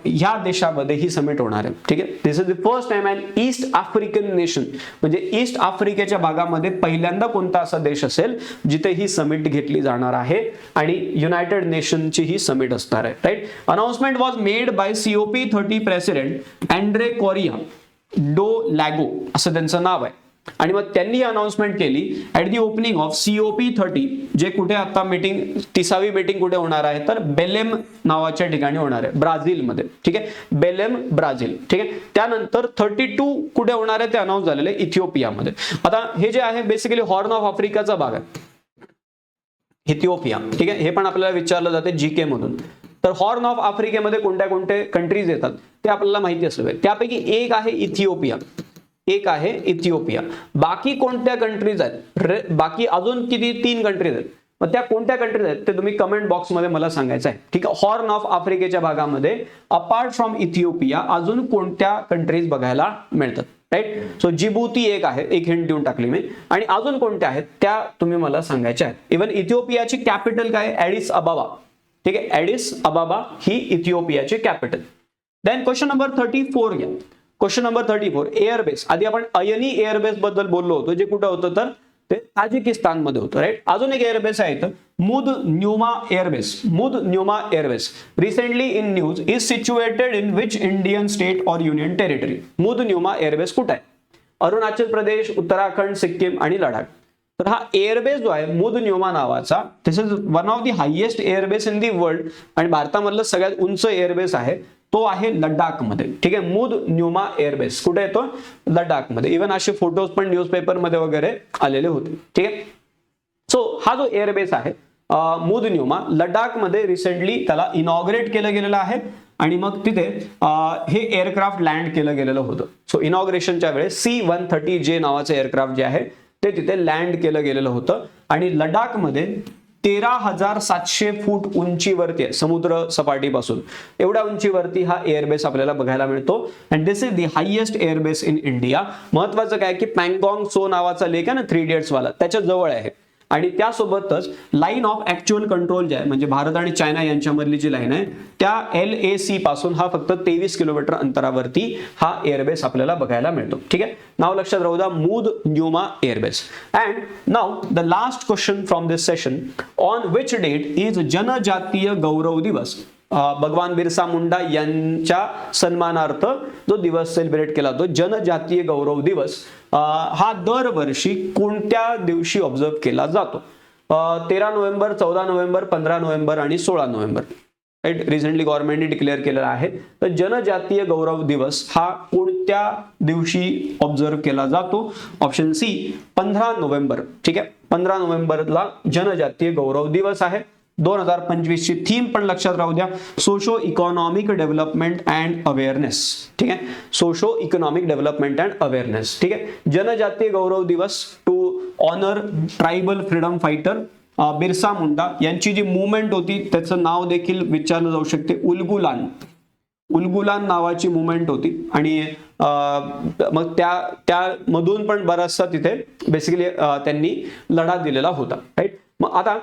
ह्या देशामध्ये ही समिट होणार आहे. ठीक आहे, this is the first time and east African nation, म्हणजे ईस्ट आफ्रिकेच्या भागामध्ये पहिल्यांदा कोणता असा देश असेल जिथे ही समिट घेतली जाणार आहे आणि युनायटेड नेशनची ही समिट असणार आहे. Right, announcement was made by COP30 president Andre Correa do Lago असं त्यांचं नाव आहे. आणि मग त्यांनी अनाउन्समेंट केली at the opening of COP30, जे कुठे आता मीटिंग 30वी मीटिंग कुठे होणार आहे? तर बेलेम नावाच्या ठिकाणी होणार आहे, ब्राझीलमध्ये. ठीक आहे, बेलेम, ब्राझील. ठीक आहे, त्यानंतर 32 कुठे होणार आहे ते अनाउन्स झालेले इथिओपियामध्ये. आता हे जे आहे बेसिकली हॉर्न ऑफ आफ्रिकाचा भाग आहे, इथिओपिया. ठीक आहे, हे पण आपल्याला विचारलं जाते GK मधून. तर हॉर्न ऑफ आफ्रिकेमध्ये कोणत्या कोणत्या कंट्रीज येतात ते आपल्याला माहिती असलं. त्यापैकी एक आहे इथिओपिया. बाकी कोणत्या कंट्रीज आहेत? बाकी अजून किती? 3 कंट्रीज आहेत. मग त्या कोणत्या कंट्रीज आहेत ते तुम्ही कमेंट बॉक्समध्ये मला सांगायचं आहे. ठीक आहे, हॉर्न ऑफ आफ्रिकेच्या भागामध्ये अपार्ट फ्रॉम इथिओपिया अजून कोणत्या कंट्रीज बघायला मिळतात? राईट, सो जिबुती एक आहे, एक हिंट देऊन टाकली मी. आणि अजून कोणत्या आहेत त्या तुम्ही मला सांगायच्या आहेत. इव्हन इथिओपियाची कॅपिटल काय? ॲडिस अबाबा. ठीक आहे, ॲडिस अबाबा ही इथिओपियाची कॅपिटल. देन क्वेश्चन नंबर 34 घ्या. Question number 34, airbase. आधी आपण अयनी एअरबेस बद्दल बोललो होतो, जे कुठं होतं तर ते ताजिकिस्तान मध्ये होतं. राईट, अजून एक एअरबेस आहे इथं, मुद pneuma airbase. Recently in news is situated in which Indian state और युनियन टेरिटरी? मुद न्यूमा एअरबेस कुठे आहे? अरुणाचल प्रदेश, उत्तराखंड, सिक्कीम आणि लडाख. तर हा एअरबेस जो आहे मुद न्यूमा नावाचा, this is one of the highest airbase in the world आणि भारतामधलं सगळ्यात उंच एअरबेस आहे तो आहे लडाखमध्ये. ठीक आहे, मुद न्यूमा एअरबेस कुठे येतो? लडाखमध्ये. इव्हन असे फोटोज पण न्यूजपेपर मध्ये वगैरे आलेले होते. ठीक आहे, सो हा जो एअरबेस आहे मुद न्यूमा, लडाखमध्ये रिसेंटली त्याला इनॉग्रेट केलं गेलेलं आहे आणि मग तिथे हे एअरक्राफ्ट लँड केलं गेलेलं होतं. सो इनॉग्रेशनच्या वेळेस C-130J नावाचं एअरक्राफ्ट जे आहे ते तिथे लँड केलं गेलेलं होतं आणि लडाखमध्ये 13,700 फूट उंचीवरती आहे, समुद्र सपाटीपासून एवढ्या उंचीवरती हा एअरबेस आपल्याला बघायला मिळतो. And this is the highest airbase in India. महत्वाचं काय की पँगॉंग सो नावाचा लेक आहे ना 3 Idiots वाला, त्याच्या जवळ आहे. आणि त्यासोबतच लाईन ऑफ ऍक्च्युअल कंट्रोल जे आहे म्हणजे भारत आणि चायना यांच्यामधली जी लाईन आहे त्या LAC पासून हा फक्त 23 किलोमीटर अंतरावरती हा एअरबेस आपल्याला बघायला मिळतो. ठीक आहे, नाव लक्षात राहू द्या, मूद न्यूमा एअरबेस. अँड नाव the last question from this session, on which date is Janjatiya Gaurav दिवस? भगवान बिरसा मुंडा यांच्या सन्मानार्थ जो दिवस सेलिब्रेट केला जातो जनजातीय गौरव दिवस, हा दरवर्षी कोणत्या दिवशी ऑब्झर्व केला जातो? 13 नोव्हेंबर, 14 नोव्हेंबर, 15 नोव्हेंबर आणि 16 नोव्हेंबर. राईट, रिसेंटली गव्हर्नमेंटने डिक्लेअर केलेला आहे. तर जनजातीय गौरव दिवस हा कोणत्या दिवशी ऑब्झर्व केला जातो? Option C 15 November. ठीक आहे, 15 नोव्हेंबरला जनजातीय गौरव दिवस आहे. 2025 ची थीम पण लक्षात राहू द्या, socio economic development and awareness. ठीक आहे, socio economic development and awareness. ठीक आहे, Janjatiya Gaurav Divas to honour tribal freedom fighter Birsa Munda यांची जी मुवमेंट होती त्याचं नाव देखील विचारलं जाऊ शकते, उलगुलान नावाची मुवमेंट होती. आणि मग त्यामधून पण बराचसा तिथे बेसिकली त्यांनी लढा दिलेला होता. राईट, मग आता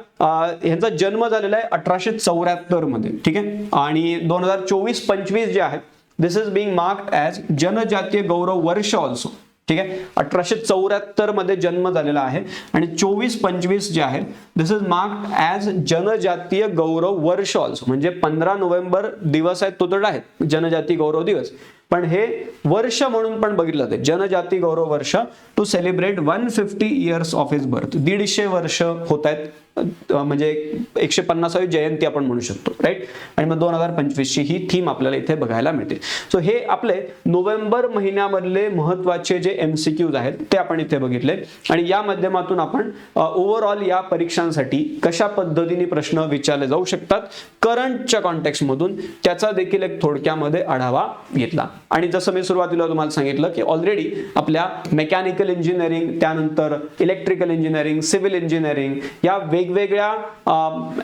ह्यांचा जन्म झालेला आहे 1874 मध्ये. ठीक आहे, आणि 2024-25 जे आहे this is Bing marked as जनजातीय गौरव वर्ष ऑल्सो. ठीक आहे, 1874 मध्ये जन्म झालेला आहे आणि 24-25 जे आहे दिस इज मार्क्ड ॲज जनजातीय गौरव वर्ष ऑल्सो. म्हणजे 15 नोव्हेंबर दिवस आहे तो तर आहे जनजातीय गौरव दिवस, पण हे वर्ष म्हणून पण बघितलं जाते, Janjati Gaurav Varsh to celebrate 150 years of his birth. 150 वर्ष होत आहेत, म्हणजे 150वी जयंती आपण म्हणू शकतो. राईट, आणि मग 2025 ची ही थीम आपल्याला इथे बघायला मिळते. सो हे आपले नोव्हेंबर महिन्यामधले महत्वाचे जे MCQs आहेत ते आपण इथे बघितले आणि या माध्यमातून आपण ओव्हरऑल या परीक्षांसाठी कशा पद्धतीने प्रश्न विचारले जाऊ शकतात करंटच्या कॉन्टेक्स्ट मधून त्याचा देखील एक थोडक्यामध्ये आढावा घेतला. आणि जसं मी सुरुवातीला तुम्हाला सांगितलं की ऑलरेडी आपल्या मेकॅनिकल इंजिनिअरिंग, त्यानंतर इलेक्ट्रिकल इंजिनिअरिंग, सिव्हिल इंजिनिअरिंग या वेगवेगळ्या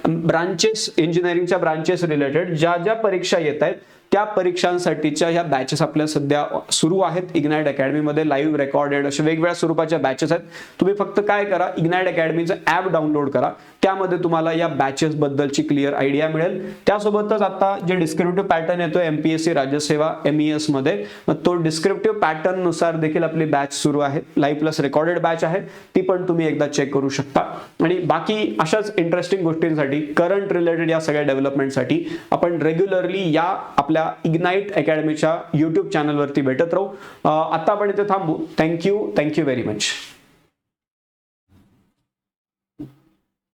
ब्रांचेस, इंजिनिअरिंगच्या ब्रांचेस रिलेटेड ज्या ज्या परीक्षा येत आहेत त्या परीक्षांसाठीच्या ह्या बॅचेस आपल्या सध्या सुरू आहेत. इग्नाइट अकॅडमीमध्ये लाईव्ह रेकॉर्डेड अशा वेगवेगळ्या स्वरूपाच्या बॅचेस आहेत. तुम्ही फक्त काय करा, इग्नाइट अकॅडमीचं ॲप डाउनलोड करा, त्यामध्ये तुम्हाला या बॅचेस बद्दलची क्लिअर आयडिया मिळेल. त्यासोबतच आता जे डिस्क्रिप्टिव्ह पॅटर्न येतोय MPSC राज्यसेवा MES मध्ये, तो डिस्क्रिप्टिव्ह पॅटर्न नुसार देखील आपली बॅच सुरू आहे. लाईव्ह प्लस रेकॉर्डेड बॅच आहे, ती पण तुम्ही एकदा चेक करू शकता. आणि बाकी अशाच इंटरेस्टिंग गोष्टींसाठी, करंट रिलेटेड या सगळ्या डेव्हलपमेंटसाठी आपण रेग्युलरली या आपल्या इग्नाइट अकॅडमीच्या YouTube चॅनलवरती भेटत राहू. आता आपण इथे थांबू. Thank you very much.